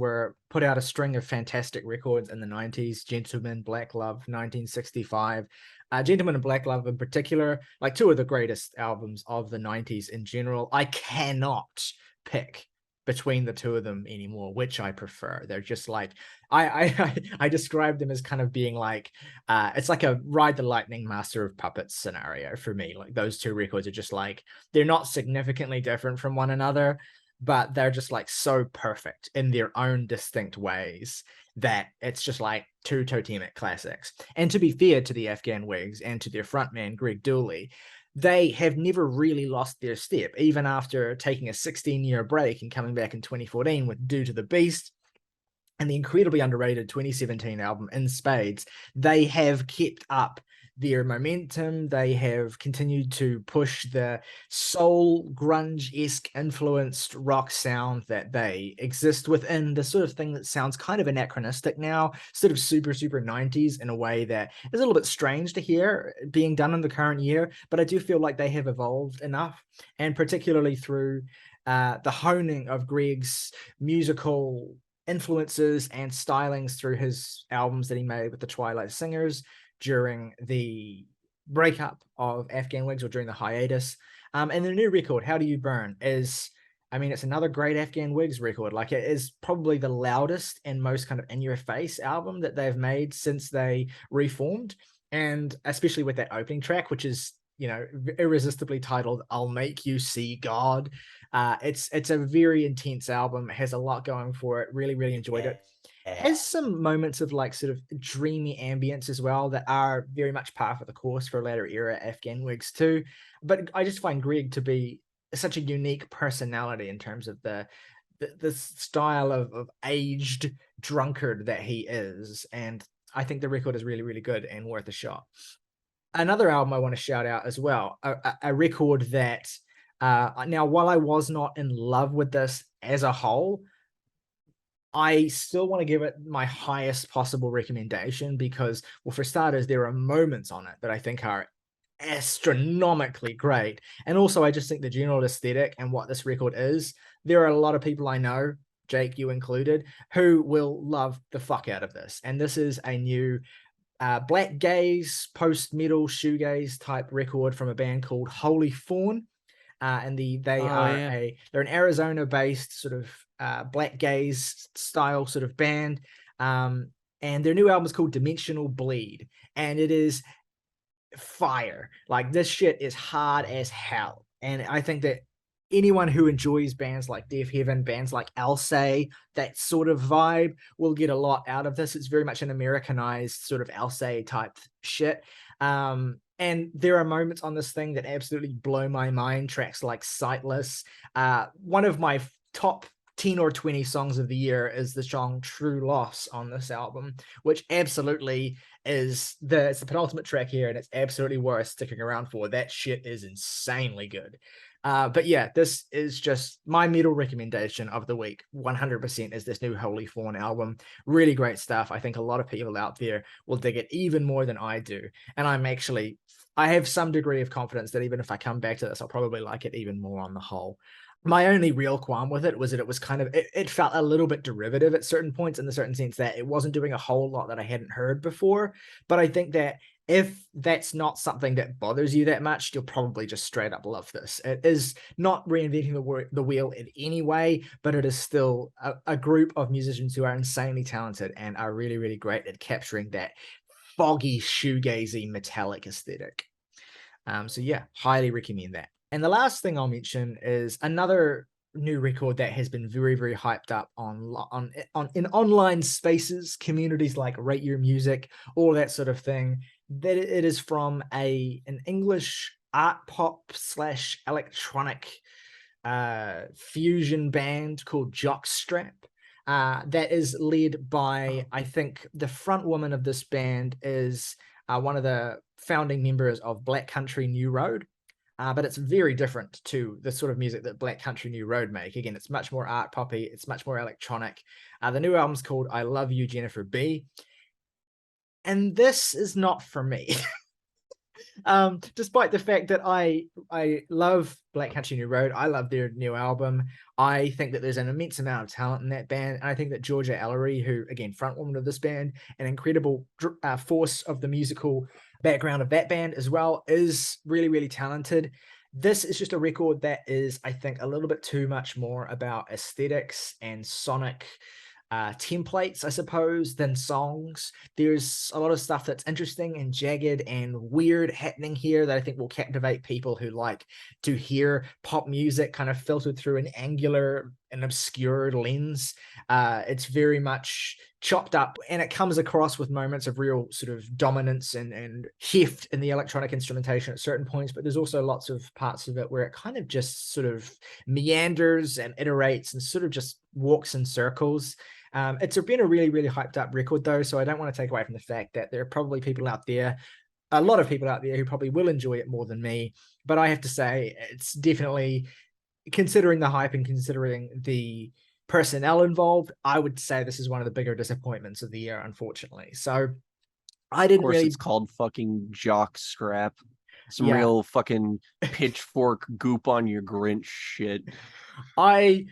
put out a string of fantastic records in the 90s. Gentleman, Black Love, 1965. Gentleman and Black Love in particular, like two of the greatest albums of the 90s in general. I cannot pick between the two of them anymore, which I prefer. They're just like, I describe them as kind of being like, it's like a Ride the Lightning, Master of Puppets scenario for me. Like those two records are just like, they're not significantly different from one another, but they're just like so perfect in their own distinct ways that it's just like two totemic classics. And to be fair to the Afghan Whigs and to their frontman, Greg Dooley, they have never really lost their step, even after taking a 16-year break and coming back in 2014 with Due to the Beast and the incredibly underrated 2017 album In Spades. They have kept up their momentum. They have continued to push the soul grunge-esque influenced rock sound that they exist within, the sort of thing that sounds kind of anachronistic now, sort of super 90s in a way that is a little bit strange to hear being done in the current year. But I do feel like they have evolved enough, and particularly through the honing of Greg's musical influences and stylings through his albums that he made with the Twilight Singers during the breakup of Afghan Whigs, or during the hiatus. And the new record, How Do You Burn, it's another great Afghan Whigs record. Like, it is probably the loudest and most kind of in-your-face album that they've made since they reformed. And especially with that opening track, which is, you know, irresistibly titled "I'll Make You See God." It's a very intense album. It has a lot going for it. Really, really enjoyed it. Has some moments of like sort of dreamy ambience as well that are very much par for the course for later era Afghan Whigs too. But I just find Greg to be such a unique personality in terms of the style of aged drunkard that he is, and I think the record is really, really good and worth a shot. Another album I want to shout out as well, a record that now, while I was not in love with this as a whole, I still want to give it my highest possible recommendation because, well, for starters, there are moments on it that I think are astronomically great. And also, I just think the general aesthetic and what this record is, there are a lot of people I know, Jake, you included, who will love the fuck out of this. And this is a new black gaze, post-metal, shoegaze type record from a band called Holy Fawn. And they're an Arizona-based sort of black gaze style sort of band. And their new album is called Dimensional Bleed. And it is fire. Like, this shit is hard as hell. And I think that anyone who enjoys bands like Deaf Heaven, bands like Alcé, that sort of vibe, will get a lot out of this. It's very much an Americanized sort of Alcé type shit. And there are moments on this thing that absolutely blow my mind. Tracks like Sightless. One of my top 10 or 20 songs of the year is the song True Loss on this album, which absolutely is it's the penultimate track here, and it's absolutely worth sticking around for. That shit is insanely good. But yeah, this is just my metal recommendation of the week. 100% is this new Holy Fawn album. Really great stuff. I think a lot of people out there will dig it even more than I do. And I have some degree of confidence that even if I come back to this, I'll probably like it even more on the whole. My only real qualm with it was that it was kind of, it felt a little bit derivative at certain points, in the certain sense that it wasn't doing a whole lot that I hadn't heard before. But I think that if that's not something that bothers you that much, you'll probably just straight up love this. It is not reinventing the wheel in any way, but it is still a group of musicians who are insanely talented and are really, really great at capturing that foggy, shoegazy, metallic aesthetic. So yeah, highly recommend that. And the last thing I'll mention is another new record that has been very, very hyped up in online spaces, communities like Rate Your Music, all that sort of thing. That it is from an English art pop / electronic fusion band called Jockstrap. That is led by, I think, the front woman of this band is one of the founding members of Black Country New Road. But it's very different to the sort of music that Black Country New Road make. Again, it's much more art poppy. It's much more electronic. The new album's called I Love You, Jennifer B. And this is not for me. Despite the fact that I love Black Country New Road, I love their new album. I think that there's an immense amount of talent in that band. And I think that Georgia Ellery, who, again, frontwoman of this band, an incredible force of the musical background of that band as well, is really, really talented. This is just a record that is, I think, a little bit too much more about aesthetics and sonic templates, I suppose, than songs. There's a lot of stuff that's interesting and jagged and weird happening here that I think will captivate people who like to hear pop music kind of filtered through an angular and obscured lens. It's very much chopped up, and it comes across with moments of real sort of dominance and heft in the electronic instrumentation at certain points, but there's also lots of parts of it where it kind of just sort of meanders and iterates and sort of just walks in circles. It's been a really, really hyped up record though, so I don't want to take away from the fact that there are probably people out there, a lot of people out there, who probably will enjoy it more than me. But I have to say, it's definitely, considering the hype and considering the personnel involved, I would say this is one of the bigger disappointments of the year, unfortunately. So I didn't really. It's called fucking Jockstrap. Some Yeah. real fucking pitchfork goop on your Grinch shit. I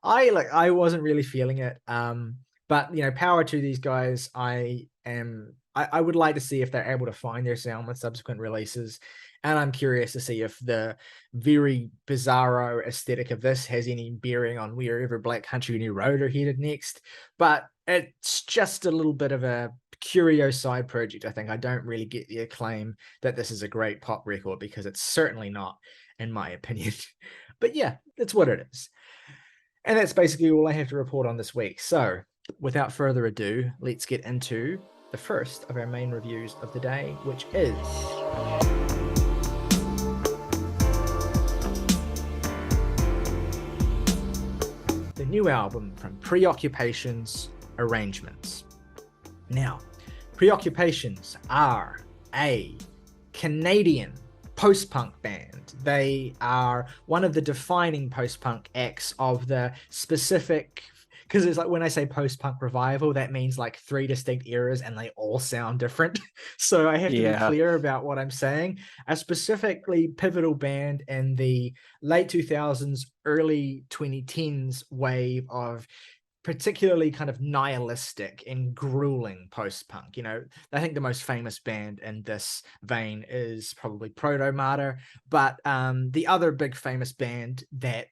wasn't really feeling it. But you know, power to these guys. I would like to see if they're able to find their sound with subsequent releases. And I'm curious to see if the very bizarro aesthetic of this has any bearing on wherever Black Country New Road are headed next. But it's just a little bit of a curio side project. I think I don't really get the acclaim that this is a great pop record, because it's certainly not, in my opinion. But yeah, it's what it is. And that's basically all I have to report on this week. So without further ado, let's get into the first of our main reviews of the day, which is the new album from Preoccupations, Arrangements. Now, Preoccupations are a Canadian post-punk band. They are one of the defining post-punk acts of the specific, because it's like when I say post-punk revival, that means like 3 distinct eras and they all sound different. So I have to be clear about what I'm saying. A specifically pivotal band in the late 2000s, early 2010s wave of particularly kind of nihilistic and grueling post-punk. You know, I think the most famous band in this vein is probably Proto-Martyr, but the other big famous band that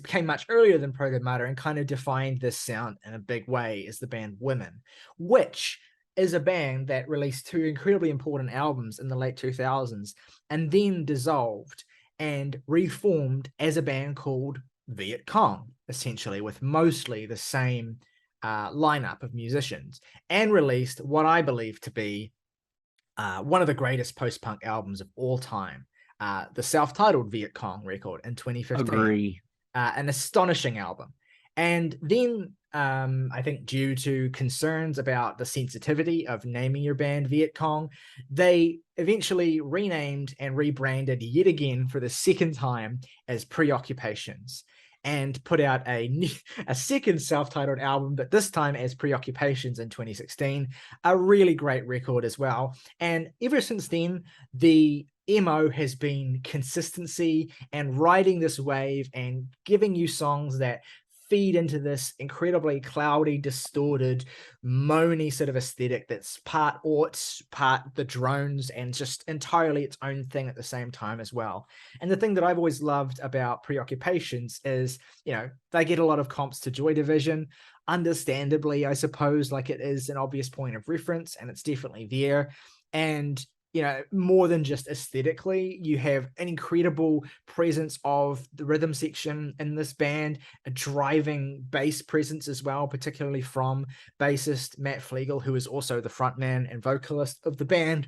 came much earlier than Proto-Martyr and kind of defined this sound in a big way is the band Women, which is a band that released 2 incredibly important albums in the late 2000s and then dissolved and reformed as a band called Viet Cong, essentially, with mostly the same lineup of musicians, and released what I believe to be one of the greatest post-punk albums of all time, the self-titled Viet Cong record in 2015. Agree. An astonishing album. And then I think due to concerns about the sensitivity of naming your band Viet Cong, they eventually renamed and rebranded yet again for the second time as Preoccupations, and put out a second self-titled album, but this time as Preoccupations in 2016, a really great record as well. And ever since then, the MO has been consistency and riding this wave and giving you songs that feed into this incredibly cloudy, distorted, moany sort of aesthetic that's part aughts, part the drones, and just entirely its own thing at the same time as well. And the thing that I've always loved about Preoccupations is, you know, they get a lot of comps to Joy Division. Understandably, I suppose, like it is an obvious point of reference, and it's definitely there. And you know, more than just aesthetically, you have an incredible presence of the rhythm section in this band, a driving bass presence as well, particularly from bassist Matt Flegel, who is also the frontman and vocalist of the band.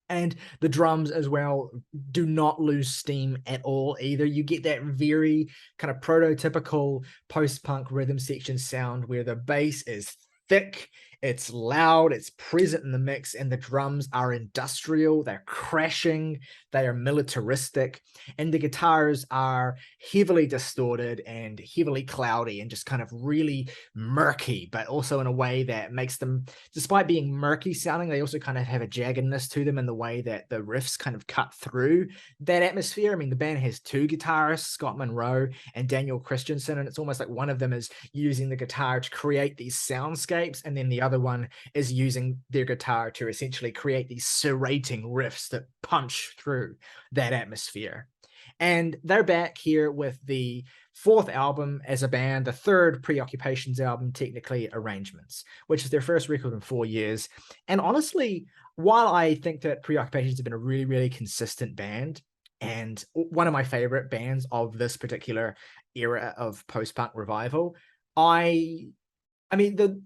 And the drums as well do not lose steam at all either. You get that very kind of prototypical post-punk rhythm section sound where the bass is thick, it's loud, it's present in the mix, and the drums are industrial, they're crashing, they are militaristic, and the guitars are heavily distorted and heavily cloudy and just kind of really murky, but also in a way that makes them, despite being murky sounding, they also kind of have a jaggedness to them in the way that the riffs kind of cut through that atmosphere. I mean, the band has 2 guitarists, Scott Monroe and Daniel Christensen, and it's almost like one of them is using the guitar to create these soundscapes, and then the other one is using their guitar to essentially create these serrating riffs that punch through that atmosphere. And they're back here with the 4th album as a band, the 3rd Preoccupations album, technically Arrangements, which is their first record in 4 years. And honestly, while I think that Preoccupations have been a really, really consistent band and one of my favorite bands of this particular era of post-punk revival, I mean, the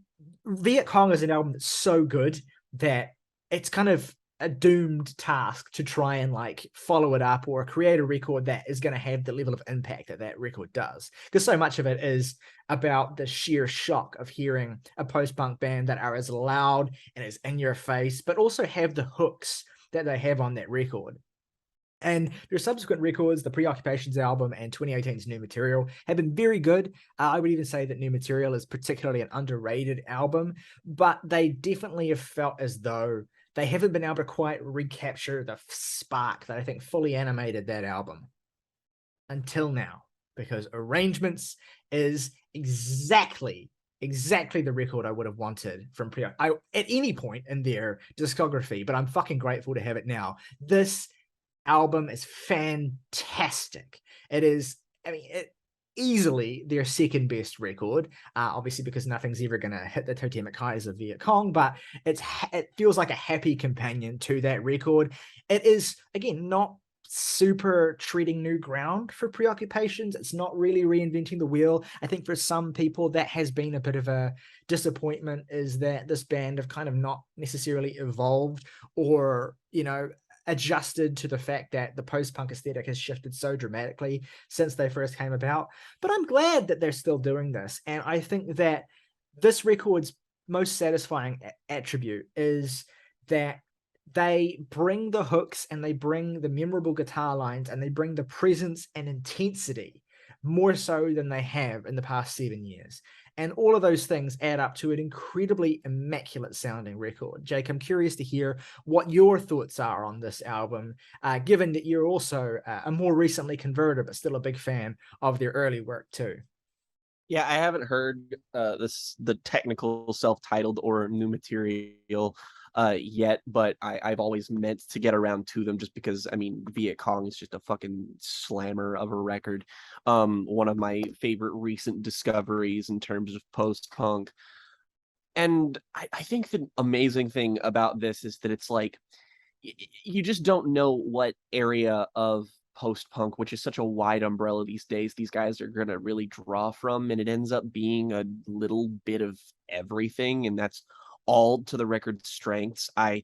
Viet Cong is an album that's so good that it's kind of a doomed task to try and like follow it up or create a record that is going to have the level of impact that that record does, because so much of it is about the sheer shock of hearing a post-punk band that are as loud and as in your face, but also have the hooks that they have on that record. And their subsequent records, the Preoccupations album and 2018's New Material, have been very good. I would even say that New Material is particularly an underrated album, but they definitely have felt as though they haven't been able to quite recapture the spark that I think fully animated that album until now, because Arrangements is exactly the record I would have wanted from at any point in their discography, but I'm fucking grateful to have it now. This album is fantastic. It is, I mean, easily their second best record, obviously because nothing's ever going to hit the totemic highs of Viet Cong, but it feels like a happy companion to that record. It is, again, not super treading new ground for Preoccupations. It's not really reinventing the wheel. I think for some people that has been a bit of a disappointment, is that this band have kind of not necessarily evolved or, adjusted to the fact that the post-punk aesthetic has shifted so dramatically since they first came about. But I'm glad that they're still doing this. And I think that this record's most satisfying attribute is that they bring the hooks and they bring the memorable guitar lines and they bring the presence and intensity more so than they have in the past 7 years. And all of those things add up to an incredibly immaculate sounding record. Jake, I'm curious to hear what your thoughts are on this album, given that you're also a more recently converted, but still a big fan of their early work too. Yeah, I haven't heard the technical self-titled or new material yet, but I've always meant to get around to them just because, I mean, Viet Cong is just a fucking slammer of a record. One of my favorite recent discoveries in terms of post-punk. And I think the amazing thing about this is that it's like, you just don't know what area of post-punk, which is such a wide umbrella these days, these guys are going to really draw from, and it ends up being a little bit of everything, and that's all to the record's strengths. I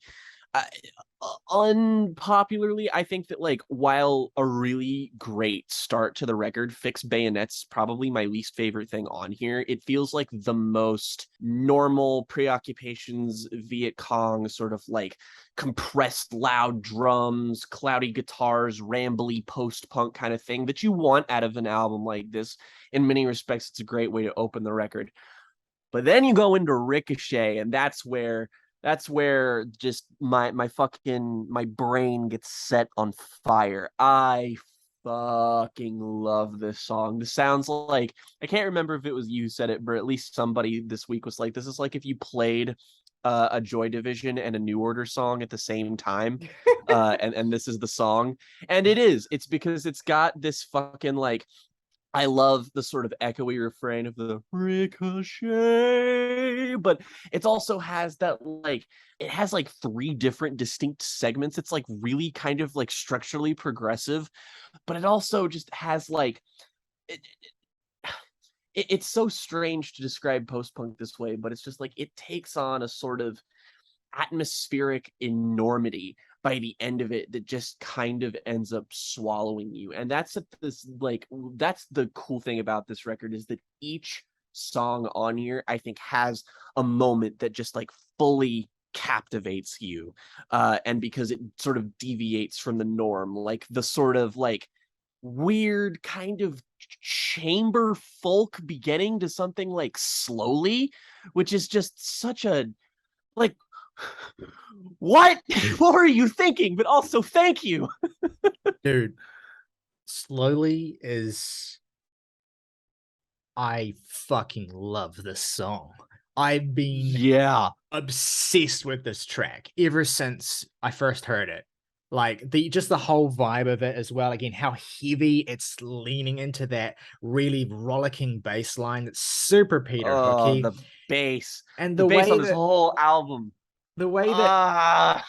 unpopularly, I think that, like, while a really great start to the record, Fixed Bayonet's probably my least favorite thing on here. It feels like the most normal Preoccupations, Viet Cong, sort of like compressed loud drums, cloudy guitars, rambly post-punk kind of thing that you want out of an album like this. In many respects, it's a great way to open the record. But then you go into Ricochet, and that's where just my brain gets set on fire. I fucking love this song. This sounds like, I can't remember if it was you said it, but at least somebody this week was like, this is like if you played a Joy Division and a New Order song at the same time, and this is the song. And it's because it's got this fucking, like, I love the sort of echoey refrain of the ricochet, but it also has that, like, it has like 3 different distinct segments. It's like really kind of like structurally progressive, but it also just has like, it's so strange to describe post-punk this way, but it's just like it takes on a sort of atmospheric enormity by the end of it that just kind of ends up swallowing you. And that's that's the cool thing about this record, is that each song on here, I think, has a moment that just like fully captivates you, and because it sort of deviates from the norm, like the sort of like weird kind of chamber folk beginning to something like Slowly, which is just such a, like, what what were you thinking? But also, thank you. Dude, Slowly is, I fucking love this song. I've been obsessed with this track ever since I first heard it. Like the whole vibe of it as well. Again, how heavy it's leaning into that really rollicking bass line that's super Peter Hooky. The bass. And the bass on this whole album. The way that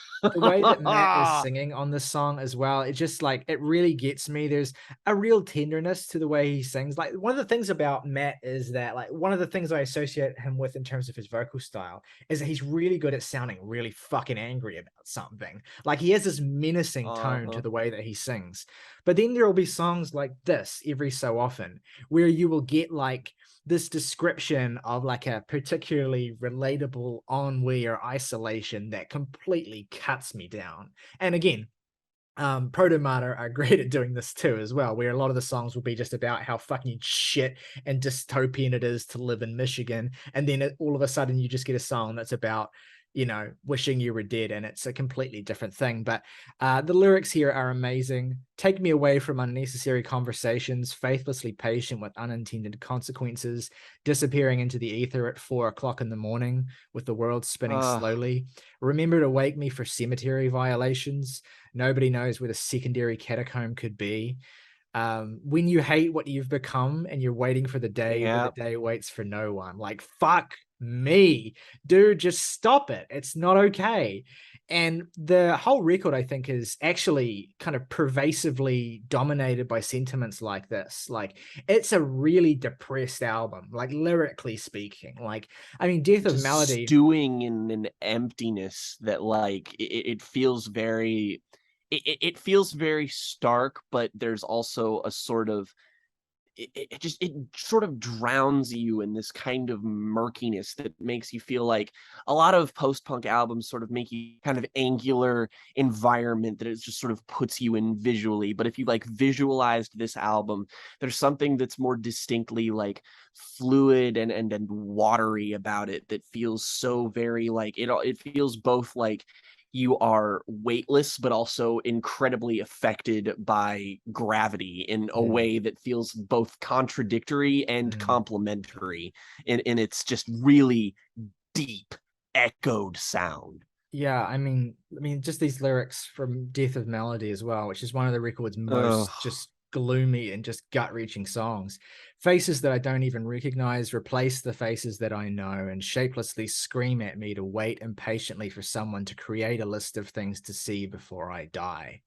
Matt is singing on this song as well, it just like, it really gets me. There's a real tenderness to the way he sings. Like, one of the things about Matt is that, like, one of the things I associate him with in terms of his vocal style is that he's really good at sounding really fucking angry about something. Like, he has this menacing tone to the way that he sings. But then there will be songs like this every so often where you will get like this description of like a particularly relatable ennui or isolation that completely cuts me down. And again, Protomata are great at doing this too as well, where a lot of the songs will be just about how fucking shit and dystopian it is to live in Michigan, and then all of a sudden you just get a song that's about, wishing you were dead, and it's a completely different thing. But the lyrics here are amazing. Take me away from unnecessary conversations, faithlessly patient with unintended consequences, disappearing into the ether at 4 o'clock in the morning with the world spinning slowly. Remember to wake me for cemetery violations. Nobody knows where the secondary catacomb could be. When you hate what you've become and you're waiting for the day, but Yeah. the day waits for no one. Like, fuck me, dude, just stop it. It's not okay. And the whole record, I think, is actually kind of pervasively dominated by sentiments like this. Like, it's a really depressed album, like lyrically speaking. Like, I mean, Death of Just Melody. stewing in an emptiness that like it feels very it feels very stark, but there's also a sort of it sort of drowns you in this kind of murkiness that makes you feel like a lot of post-punk albums sort of make you kind of angular environment that it just sort of puts you in visually. But if you like visualized this album, there's something that's more distinctly like fluid and watery about it that feels so very like it feels both like you are weightless but also incredibly affected by gravity in a Mm, way that feels both contradictory and mm. complementary in its just really deep echoed sound. Yeah, I mean, just these lyrics from Death of Melody as well, which is one of the record's Ugh. most just gloomy and just gut-wrenching songs. Faces that I don't even recognize replace the faces that I know and shapelessly scream at me to wait impatiently for someone to create a list of things to see before I die.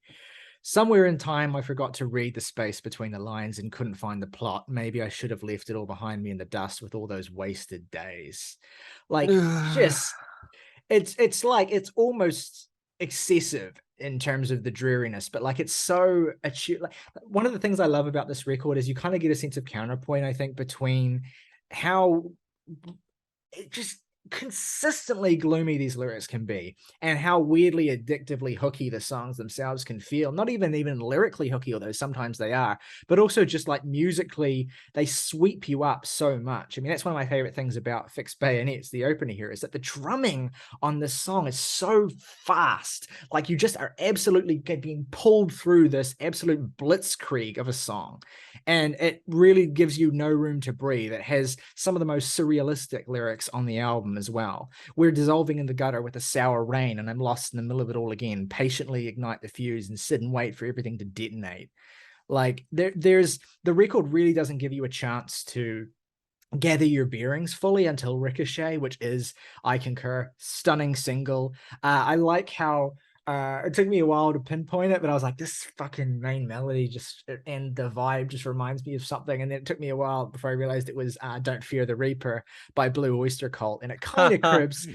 Somewhere in time, I forgot to read the space between the lines and couldn't find the plot. Maybe I should have left it all behind me in the dust with all those wasted days. Like, just it's like it's almost excessive in terms of the dreariness, but like it's so acute. Like, one of the things I love about this record is you kind of get a sense of counterpoint, I think, between how it just consistently gloomy these lyrics can be and how weirdly addictively hooky the songs themselves can feel. Not even lyrically hooky, although sometimes they are, but also just like musically they sweep you up so much. I mean, that's one of my favorite things about Fixed Bayonets, the opener here, is that the drumming on this song is so fast. Like, you just are absolutely being pulled through this absolute blitzkrieg of a song, and it really gives you no room to breathe. It has some of the most surrealistic lyrics on the album as well. We're dissolving in the gutter with a sour rain, and I'm lost in the middle of it all again. Patiently ignite the fuse and sit and wait for everything to detonate. Like, there's the record really doesn't give you a chance to gather your bearings fully until Ricochet, which is, I concur, stunning single. I like how it took me a while to pinpoint it, but I was like, this fucking main melody just and the vibe just reminds me of something. And then it took me a while before I realized it was Don't Fear the Reaper by Blue Oyster Cult. And it kind of cribs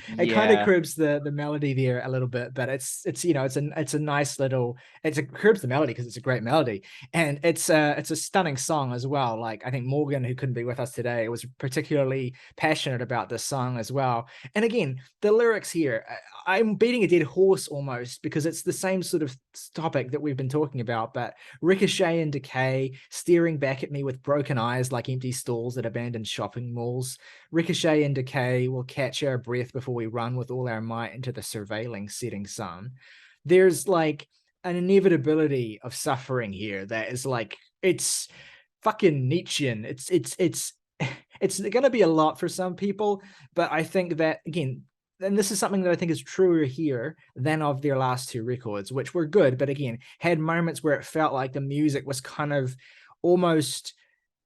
Yeah. the melody there a little bit, but it's it's a nice little, it cribs the melody because it's a great melody. And it's a stunning song as well. Like, I think Morgan, who couldn't be with us today, was particularly passionate about this song as well. And again, the lyrics here, I'm beating a dead horse almost because it's the same sort of topic that we've been talking about. But ricochet and decay, staring back at me with broken eyes like empty stalls at abandoned shopping malls. Ricochet and decay will catch our breath before we run with all our might into the surveilling setting sun. There's like an inevitability of suffering here that is like, it's fucking Nietzschean. It's going to be a lot for some people, but I think that, again, and this is something that I think is truer here than of their last two records, which were good, but again, had moments where it felt like the music was kind of almost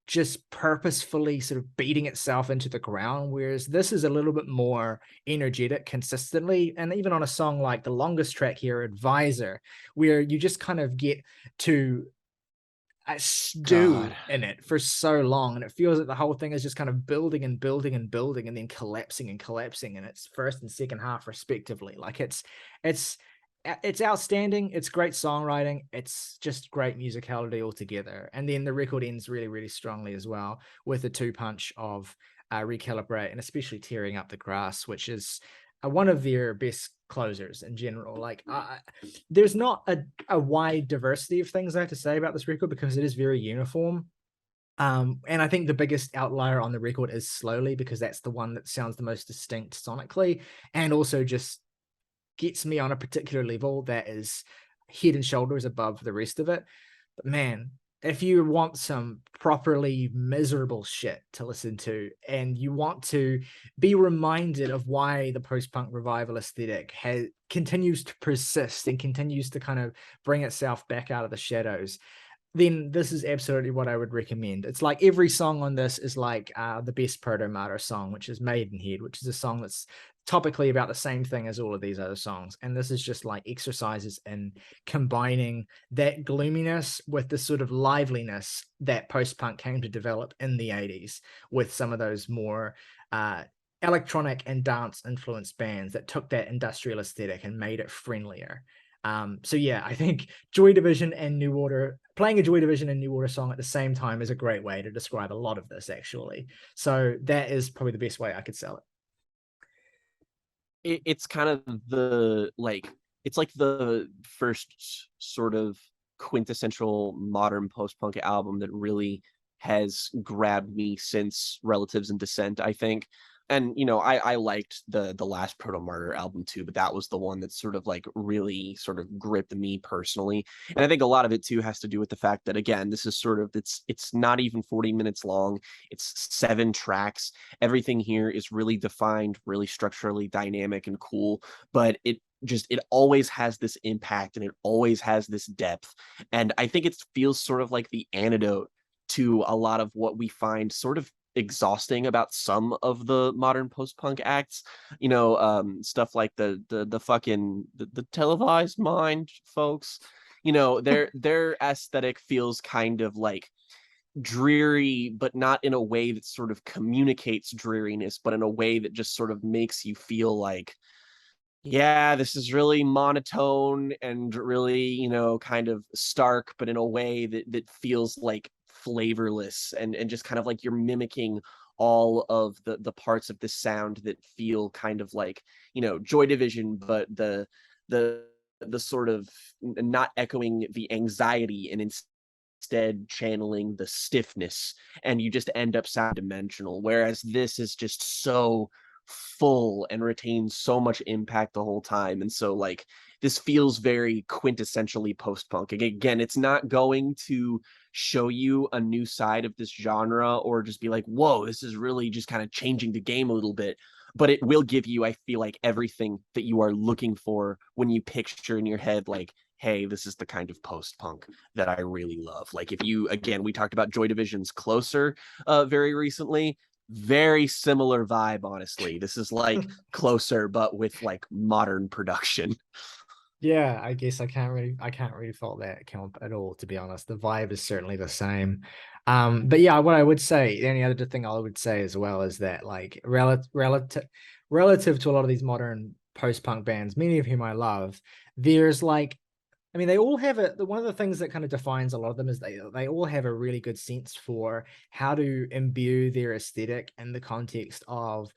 just purposefully sort of beating itself into the ground, whereas this is a little bit more energetic consistently. And even on a song like the longest track here, Advisor, where you just kind of get to God. stew in it for so long, and it feels like the whole thing is just kind of building and building and building and then collapsing and collapsing in its first and second half respectively. Like, it's outstanding. It's great songwriting. It's just great musicality altogether. And then the record ends really, really strongly as well with a two punch of Recalibrate and especially Tearing Up the Grass, which is one of their best closers in general. Like, there's not a wide diversity of things I have to say about this record because it is very uniform. And I think the biggest outlier on the record is Slowly, because that's the one that sounds the most distinct sonically and also just gets me on a particular level that is head and shoulders above the rest of it. But man, if you want some properly miserable shit to listen to and you want to be reminded of why the post-punk revival aesthetic continues to persist and continues to kind of bring itself back out of the shadows, then this is absolutely what I would recommend. It's like every song on this is like the best Proto Martyr song, which is Maidenhead, which is a song that's topically about the same thing as all of these other songs. And this is just like exercises in combining that gloominess with the sort of liveliness that post-punk came to develop in the 80s with some of those more electronic and dance influenced bands that took that industrial aesthetic and made it friendlier. So yeah, I think Joy Division and New Order, playing a Joy Division and New Order song at the same time is a great way to describe a lot of this, actually. So that is probably the best way I could sell it. It's kind of the it's like the first sort of quintessential modern post-punk album that really has grabbed me since Relatives and Dissent, I think. And I liked the last Proto Martyr album too, but that was the one that sort of like really sort of gripped me personally. And I think a lot of it too has to do with the fact that, again, this is sort of it's not even 40 minutes long. It's 7 tracks. Everything here is really defined, really structurally dynamic and cool, but it always has this impact and it always has this depth. And I think it feels sort of like the antidote to a lot of what we find sort of exhausting about some of the modern post-punk acts, stuff like the fucking the televised mind folks, their aesthetic feels kind of like dreary, but not in a way that sort of communicates dreariness, but in a way that just sort of makes you feel like, yeah, this is really monotone and really, kind of stark, but in a way that feels like flavorless and just kind of like you're mimicking all of the parts of the sound that feel kind of like, Joy Division, but the sort of not echoing the anxiety and instead channeling the stiffness, and you just end up sound dimensional. Whereas this is just so full and retains so much impact the whole time. And so like this feels very quintessentially post-punk. Again, it's not going to show you a new side of this genre or just be like, whoa, this is really just kind of changing the game a little bit, but it will give you, I feel like, everything that you are looking for when you picture in your head like, hey, this is the kind of post-punk that I really love. Like if you, again, we talked about Joy Division's Closer very recently. Very similar vibe, honestly. This is like Closer, but with like modern production. Yeah, I guess I can't really fault that count at all, to be honest. The vibe is certainly the same. But yeah, what I would say, the only other thing I would say as well is that like relative to a lot of these modern post-punk bands, many of whom I love, there's like, I mean, they all have one of the things that kind of defines a lot of them is they all have a really good sense for how to imbue their aesthetic in the context of,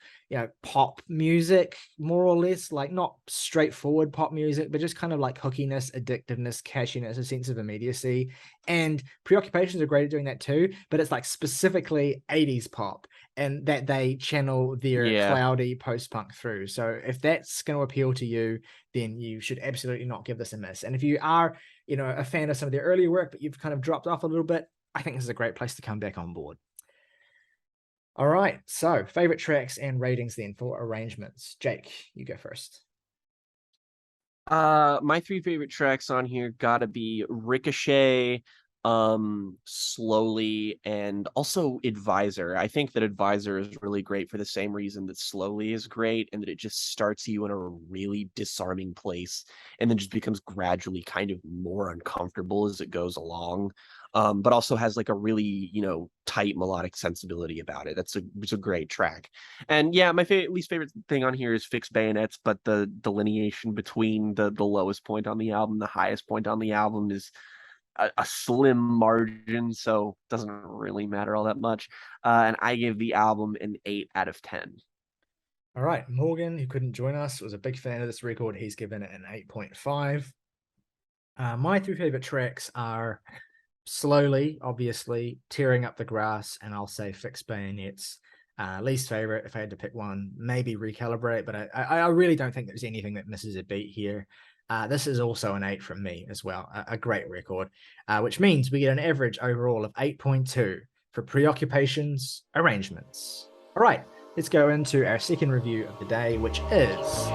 pop music, more or less, like not straightforward pop music, but just kind of like hookiness, addictiveness, catchiness, a sense of immediacy. And Preoccupations are great at doing that too, but it's like specifically 80s pop, and that they channel their cloudy post-punk through. So if that's going to appeal to you, then you should absolutely not give this a miss. And if you are, a fan of some of their earlier work, but you've kind of dropped off a little bit, I think this is a great place to come back on board. All right, so favorite tracks and ratings then for arrangements. Jake, you go first. My 3 favorite tracks on here gotta be Ricochet, Slowly, and also Advisor. I think that Advisor is really great for the same reason that Slowly is great, and that it just starts you in a really disarming place and then just becomes gradually kind of more uncomfortable as it goes along. But also has like a really, tight melodic sensibility about it. It's a great track. And yeah, my least favorite thing on here is Fixed Bayonets, but the delineation between the lowest point on the album, the highest point on the album is a slim margin, so it doesn't really matter all that much. And I give the album an 8 out of 10. All right, Morgan, who couldn't join us, was a big fan of this record. He's given it an 8.5. My 3 favorite tracks are Slowly, obviously, Tearing Up the Grass, and I'll say Fixed Bayonets. Least favorite, if I had to pick one, maybe Recalibrate, but I really don't think there's anything that misses a beat here. This is also an 8 from me as well. A great record, which means we get an average overall of 8.2 for Preoccupations arrangements. All right, let's go into our second review of the day, which is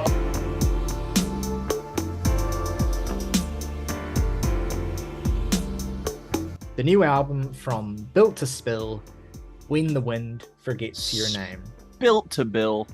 the new album from Built to Spill, When the Wind Forgets Your Name. Built to Bill.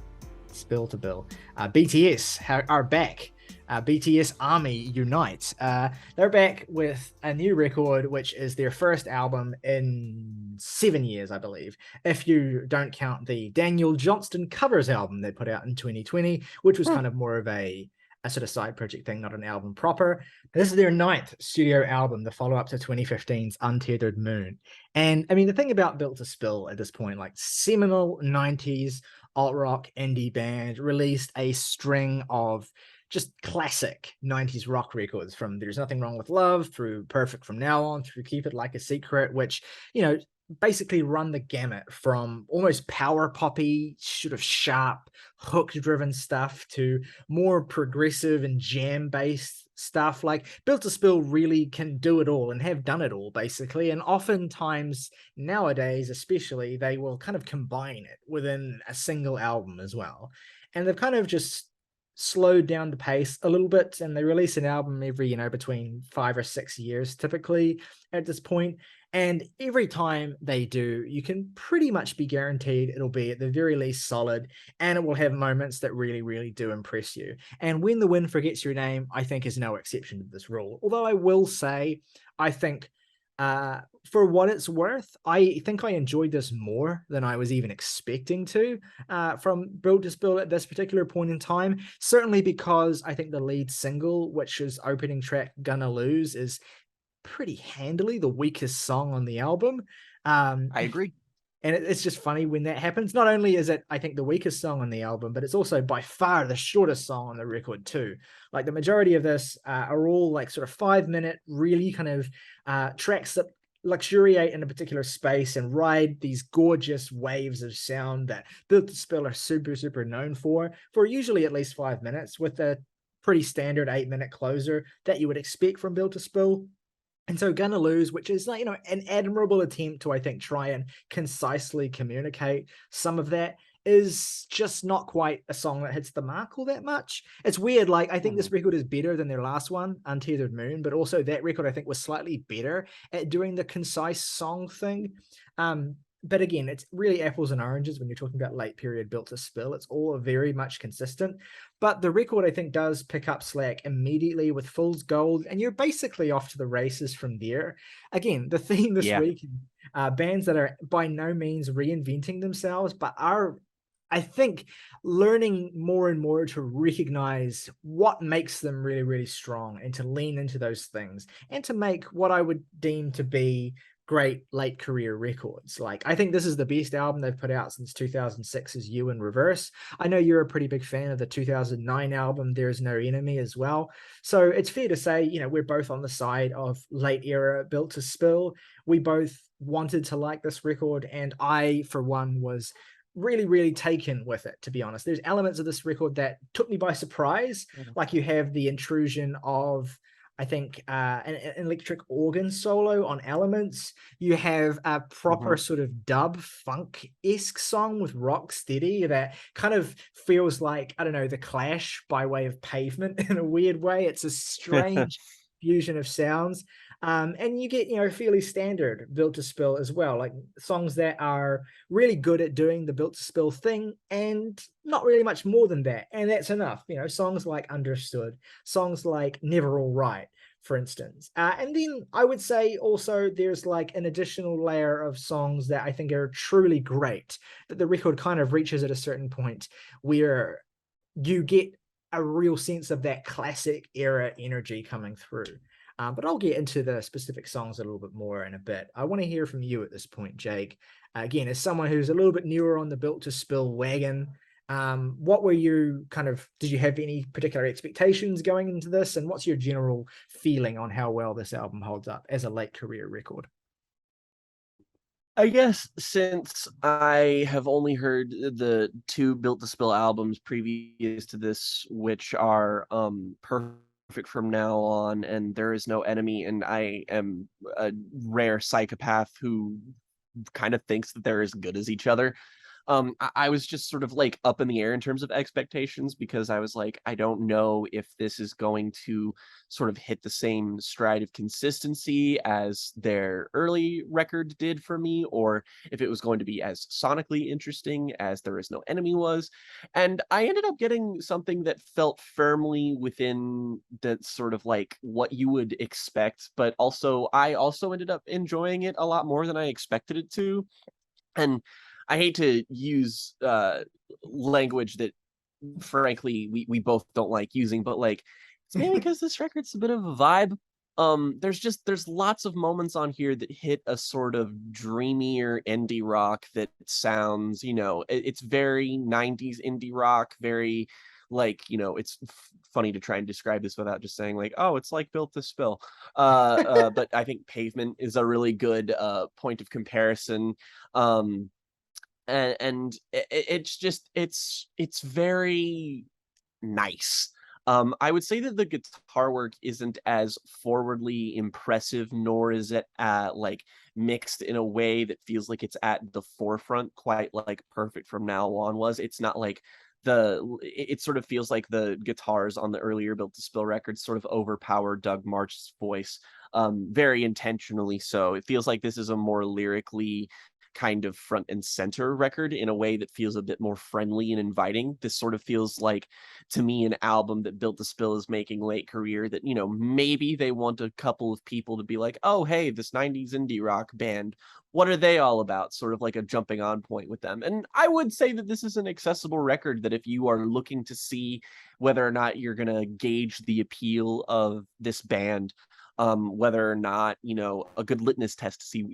Spill to Bill. BTS are back. BTS Army Unite. They're back with a new record, which is their first album in 7 years, I believe, if you don't count the Daniel Johnston covers album they put out in 2020, which was kind of more of a sort of side project thing, not an album proper. This is their 9th studio album, the follow-up to 2015's Untethered Moon. And I mean, the thing about Built to Spill at this point, like seminal 90s alt-rock indie band, released a string of just classic 90s rock records, from There's Nothing Wrong with Love through Perfect From Now On through Keep It Like a Secret, which, you know, basically run the gamut from almost power poppy, sort of sharp, hook driven stuff to more progressive and jam based stuff. Like Built to Spill really can do it all and have done it all, basically. And oftentimes nowadays, especially, they will kind of combine it within a single album as well. And they've kind of just slowed down the pace a little bit, and they release an album every, you know, between 5 or 6 years typically at this point. And every time they do, you can pretty much be guaranteed it'll be at the very least solid, and it will have moments that really, really do impress you. And When the Wind Forgets Your Name, I think, is no exception to this rule. Although I will say, I think for what it's worth, I think I enjoyed this more than I was even expecting to from Built to Spill at this particular point in time. Certainly because I think the lead single, which is opening track Gonna Lose, is pretty handily the weakest song on the album. I agree. And it's just funny when that happens. Not only is it, I think, the weakest song on the album, but it's also by far the shortest song on the record too. Like the majority of this are all like sort of 5-minute, really kind of tracks that luxuriate in a particular space and ride these gorgeous waves of sound that Built to Spill are super, super known for usually at least 5 minutes, with a pretty standard 8-minute closer that you would expect from Built to Spill. And so Gonna Lose, which is, like, you know, an admirable attempt to, I think, try and concisely communicate some of that, is just not quite a song that hits the mark all that much. It's weird. Like, I think this record is better than their last one, Untethered Moon, but also that record, I think, was slightly better at doing the concise song thing. But again, it's really apples and oranges when you're talking about late period Built to Spill. It's all very much consistent. But the record, I think, does pick up slack immediately with Fool's Gold, and you're basically off to the races from there. Again, the theme this week, bands that are by no means reinventing themselves, but are, I think, learning more and more to recognize what makes them really, really strong, and to lean into those things, and to make what I would deem to be great late career records. Like, I think this is the best album they've put out since 2006's You in Reverse. I know you're a pretty big fan of the 2009 album There Is No Enemy as well. So it's fair to say, you know, we're both on the side of late era Built to Spill. We both wanted to like this record, and I, for one, was really, really taken with it, to be honest. There's elements of this record that took me by surprise. Like, you have the intrusion of, I think, an electric organ solo on Elements. You have a proper sort of dub funk-esque song with Rocksteady that kind of feels like, I don't know, The Clash by way of Pavement in a weird way. It's a strange fusion of sounds. And you get, you know, fairly standard Built to Spill as well, like songs that are really good at doing the Built to Spill thing and not really much more than that. And that's enough. You know, songs like Understood, songs like Never All Right, for instance. And then I would say also there's like an additional layer of songs that I think are truly great, that the record kind of reaches at a certain point where you get a real sense of that classic era energy coming through. But I'll get into the specific songs a little bit more in a bit. I want to hear from you at this point, Jake. Again, as someone who's a little bit newer on the Built to Spill wagon, what were you did you have any particular expectations going into this? And what's your general feeling on how well this album holds up as a late career record? I guess since I have only heard the 2 Built to Spill albums previous to this, which are Perfect From Now On and There Is No Enemy, and I am a rare psychopath who kind of thinks that they're as good as each other. I was just sort of like up in the air in terms of expectations because I was like, I don't know if this is going to sort of hit the same stride of consistency as their early record did for me, or if it was going to be as sonically interesting as There Is No Enemy was. And I ended up getting something that felt firmly within the sort of like what you would expect, but also I also ended up enjoying it a lot more than I expected it to. And I hate to use language that frankly we both don't like using, but like it's mainly because this record's a bit of a vibe. There's lots of moments on here that hit a sort of dreamier indie rock that sounds, it's very 90s indie rock, very like, it's funny to try and describe this without just saying like, oh, it's like Built to Spill. But I think Pavement is a really good point of comparison. And it's just it's very nice. I would say that the guitar work isn't as forwardly impressive, nor is it like mixed in a way that feels like it's at the forefront, quite like Perfect From Now On was. It's not like it sort of feels like the guitars on the earlier Built to Spill records sort of overpower Doug March's voice, very intentionally so. It feels like this is a more lyrically kind of front and center record in a way that feels a bit more friendly and inviting. This sort of feels like, to me, an album that Built to Spill is making late career that, maybe they want a couple of people to be like, oh, hey, this 90s indie rock band, what are they all about? Sort of like a jumping on point with them. And I would say that this is an accessible record that if you are looking to see whether or not you're going to gauge the appeal of this band, whether or not, a good litmus test to see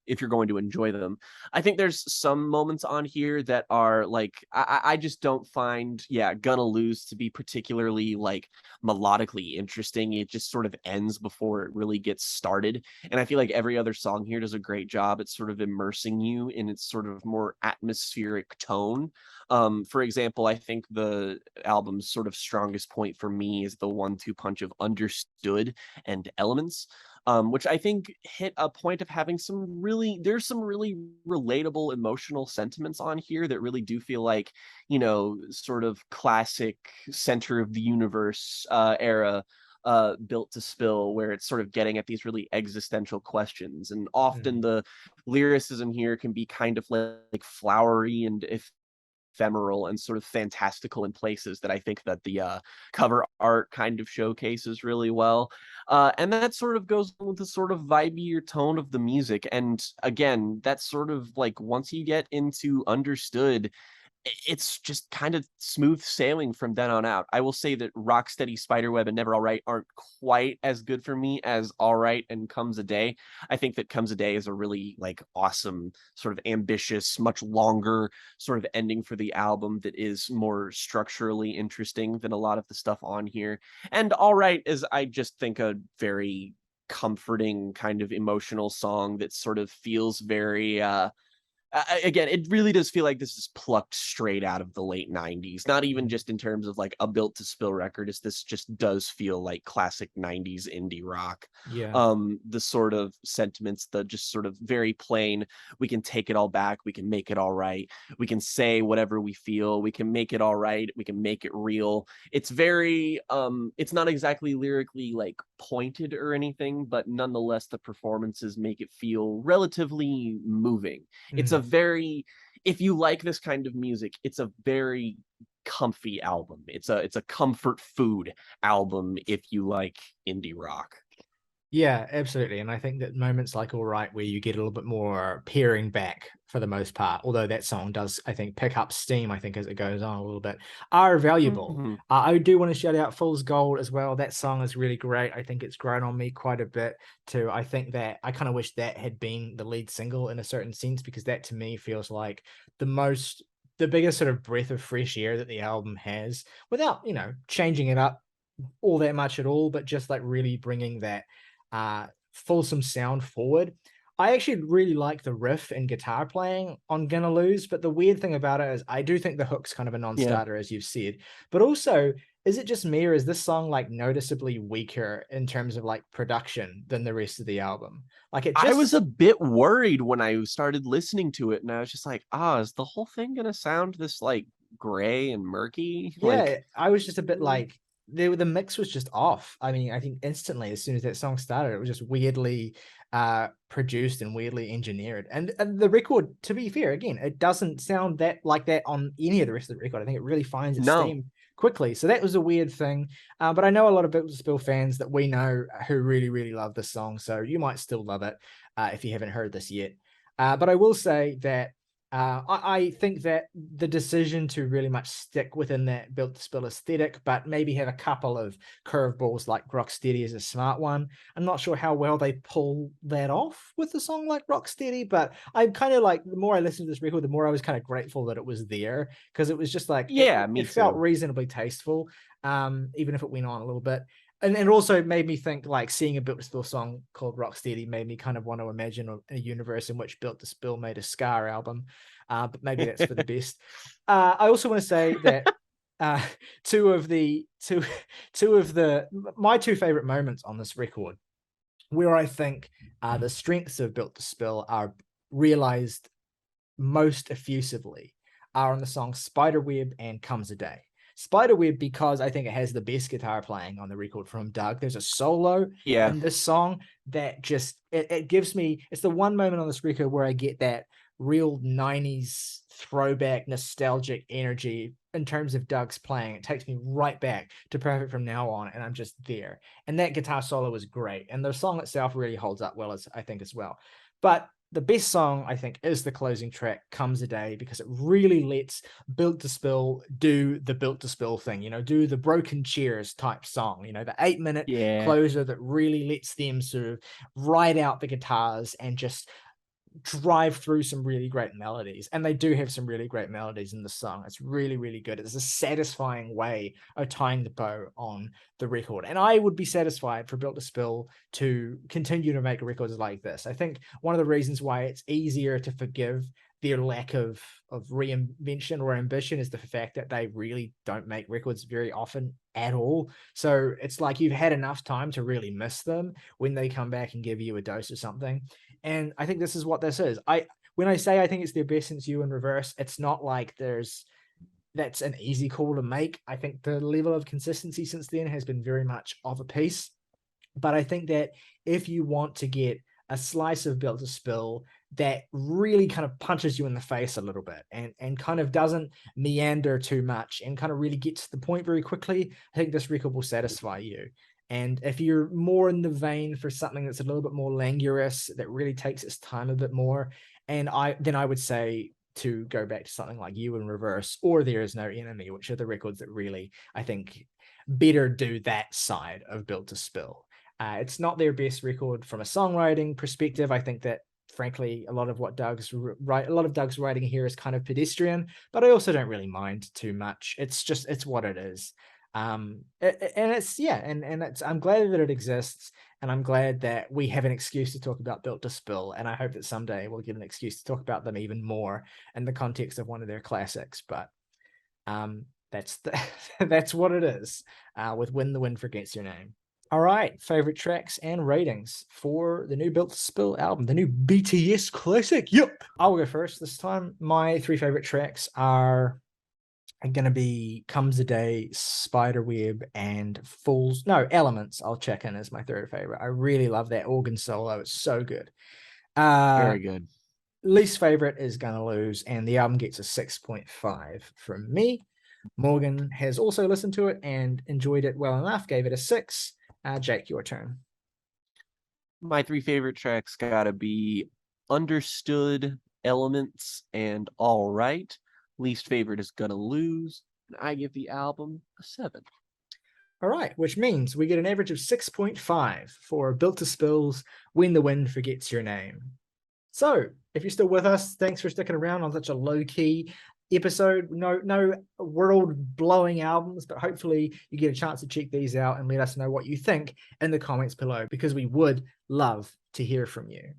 if you're going to enjoy them. I think there's some moments on here that are like, I just don't find, Gonna Lose to be particularly like melodically interesting. It just sort of ends before it really gets started. And I feel like every other song here does a great job at sort of immersing you in its sort of more atmospheric tone. For example, I think the album's sort of strongest point for me is the 1-2 punch of Understood and Elements, which I think hit a point of having there's some really relatable emotional sentiments on here that really do feel like, sort of classic center of the universe era Built to Spill, where it's sort of getting at these really existential questions. And often the lyricism here can be kind of like flowery and ephemeral and sort of fantastical in places that I think that the cover art kind of showcases really well. And that sort of goes with the sort of vibier tone of the music. And again, that's sort of like once you get into Understood, it's just kind of smooth sailing from then on out. I will say that Rocksteady, Spiderweb, and Never All Right aren't quite as good for me as All Right and Comes a Day. I think that Comes a Day is a really like awesome, sort of ambitious, much longer sort of ending for the album that is more structurally interesting than a lot of the stuff on here. And All Right is, I just think, a very comforting kind of emotional song that sort of feels very again, it really does feel like this is plucked straight out of the late 90s, not even just in terms of like a Built to Spill record. This just does feel like classic 90s indie rock. Yeah. The sort of sentiments, the just sort of very plain, we can take it all back, we can make it all right, we can say whatever we feel, we can make it all right, we can make it real. It's very it's not exactly lyrically like pointed or anything, but nonetheless the performances make it feel relatively moving. It's a very, if you like this kind of music, it's a very comfy album. It's a comfort food album if you like indie rock. Yeah, absolutely. And I think that moments like All Right, where you get a little bit more peering back for the most part, although that song does, I think, pick up steam, I think, as it goes on a little bit, are valuable. Mm-hmm. I do want to shout out Fool's Gold as well. That song is really great. I think it's grown on me quite a bit too. I think that I kind of wish that had been the lead single in a certain sense, because that to me feels like the biggest sort of breath of fresh air that the album has, without, changing it up all that much at all, but just like really bringing that fulsome sound forward. I actually really like the riff and guitar playing on Gonna Lose, but the weird thing about it is I do think the hook's kind of a Yeah. non-starter, as you've said, but also is it just me, or is this song like noticeably weaker in terms of like production than the rest of the album? Like it I was just a bit worried when I started listening to it, and I was just like, is the whole thing gonna sound this like gray and murky? yeah, I was just a bit Mm. like the mix was just off. I mean, I think instantly as soon as that song started, it was just weirdly produced and weirdly engineered. And the record, to be fair, again, it doesn't sound that like that on any of the rest of the record. I think it really finds its No. steam quickly. So that was a weird thing. But I know a lot of Built to Spill fans that we know who really, really love this song. So you might still love it if you haven't heard this yet. But I will say that I think that the decision to really much stick within that Built to Spill aesthetic, but maybe have a couple of curveballs like Rocksteady is a smart one. I'm not sure how well they pull that off with a song like Rocksteady, but I'm kind of like, the more I listened to this record, the more I was kind of grateful that it was there, because it was just like, Yeah, me it felt too. reasonably tasteful, even if it went on a little bit. And it also made me think, like, seeing a Built to Spill song called Rocksteady made me kind of want to imagine a universe in which Built to Spill made a ska album. But maybe that's for the best. I also want to say that two of my two favorite moments on this record, where I think the strengths of Built to Spill are realized most effusively, are on the songs Spiderweb and Comes a Day. Spiderweb, because I think it has the best guitar playing on the record from Doug. There's a solo Yeah. in this song that just, it gives me, it's the one moment on this record where I get that real 90s throwback nostalgic energy in terms of Doug's playing. It takes me right back to Perfect from now on, and I'm just there. And that guitar solo is great. And the song itself really holds up well, as I think, as well. But the best song, I think, is the closing track, Comes a Day, because it really lets Built to Spill do the Built to Spill thing, do the broken chairs type song, the 8-minute Yeah. closer that really lets them sort of ride out the guitars and just drive through some really great melodies. And they do have some really great melodies in the song. It's really, really good. It's a satisfying way of tying the bow on the record. And I would be satisfied for Built to Spill to continue to make records like this. I think one of the reasons why it's easier to forgive their lack of reinvention or ambition is the fact that they really don't make records very often at all. So it's like you've had enough time to really miss them when they come back and give you a dose of something. And I think this is what this is. When I say I think it's their best since You in Reverse, it's not like that's an easy call to make. I think the level of consistency since then has been very much of a piece. But I think that if you want to get a slice of Built to Spill that really kind of punches you in the face a little bit and kind of doesn't meander too much and kind of really gets to the point very quickly, I think this record will satisfy you. And if you're more in the vein for something that's a little bit more languorous, that really takes its time a bit more, then I would say to go back to something like You in Reverse or There Is No Enemy, which are the records that really, I think, better do that side of Built to Spill. It's not their best record from a songwriting perspective. I think that, frankly, a lot of Doug's writing here is kind of pedestrian, but I also don't really mind too much. It's what it is. And I'm glad that it exists, and I'm glad that we have an excuse to talk about Built to Spill, and I hope that someday we'll get an excuse to talk about them even more in the context of one of their classics. But that's what it is with When the Wind Forgets Your Name. All right, favorite tracks and ratings for the new Built to Spill album, the new BTS classic. Yep, I'll go first this time. My three favorite tracks are going to be Comes a Day, Spiderweb, and Elements. I'll check in as my third favorite. I really love that organ solo. It's so good. Very good. Least favorite is Gonna Lose, and the album gets a 6.5 from me. Morgan has also listened to it and enjoyed it well enough, gave it a 6. Jake, your turn. My three favorite tracks gotta be Understood, Elements, and All Right. Least favorite is Gonna Lose, and I give the album a 7. All right, which means we get an average of 6.5 for Built to Spill's When the Wind Forgets Your Name. So, if you're still with us, thanks for sticking around on such a low-key episode. No world-blowing albums, but hopefully you get a chance to check these out and let us know what you think in the comments below, because we would love to hear from you.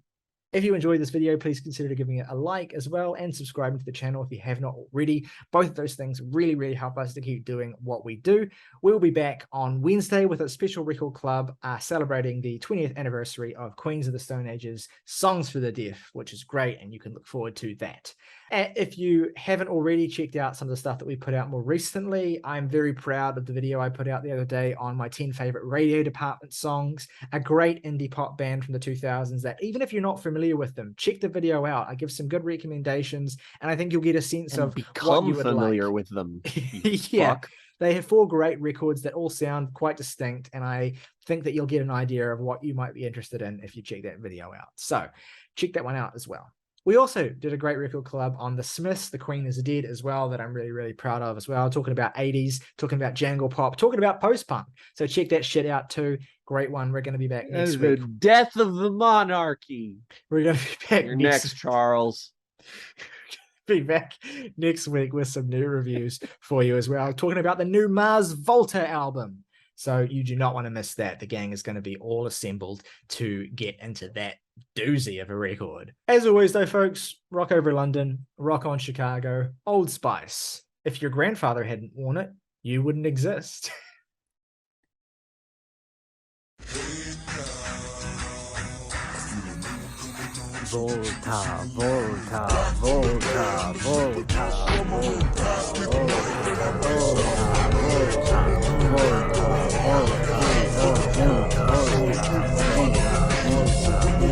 If you enjoyed this video, please consider giving it a like as well and subscribing to the channel if you have not already. Both of those things really, really help us to keep doing what we do. We'll be back on Wednesday with a special record club celebrating the 20th anniversary of Queens of the Stone Age's Songs for the Deaf, which is great, and you can look forward to that. If you haven't already checked out some of the stuff that we put out more recently, I'm very proud of the video I put out the other day on my 10 favorite radio department songs, a great indie pop band from the 2000s that even if you're not familiar with them, check the video out. I give some good recommendations, and I think you'll get a sense of what you would familiar like. with them. Yeah. Fuck. They have 4 great records that all sound quite distinct, and I think that you'll get an idea of what you might be interested in if you check that video out. So check that one out as well. We also did a great record collab on The Smiths, The Queen is Dead as well, that I'm really, really proud of as well. Talking about 80s, talking about jangle pop, talking about post-punk. So check that shit out too. Great one. We're going to be back next week. The death of the monarchy. We're going to be back next, Charles. Be back next week with some new reviews for you as well. Talking about the new Mars Volta album. So you do not want to miss that. The gang is going to be all assembled to get into that doozy of a record. As always, though, folks, rock over London, rock on Chicago, Old Spice. If your grandfather hadn't worn it, you wouldn't exist. Volta, Volta, Volta, Volta, Volta, Volta.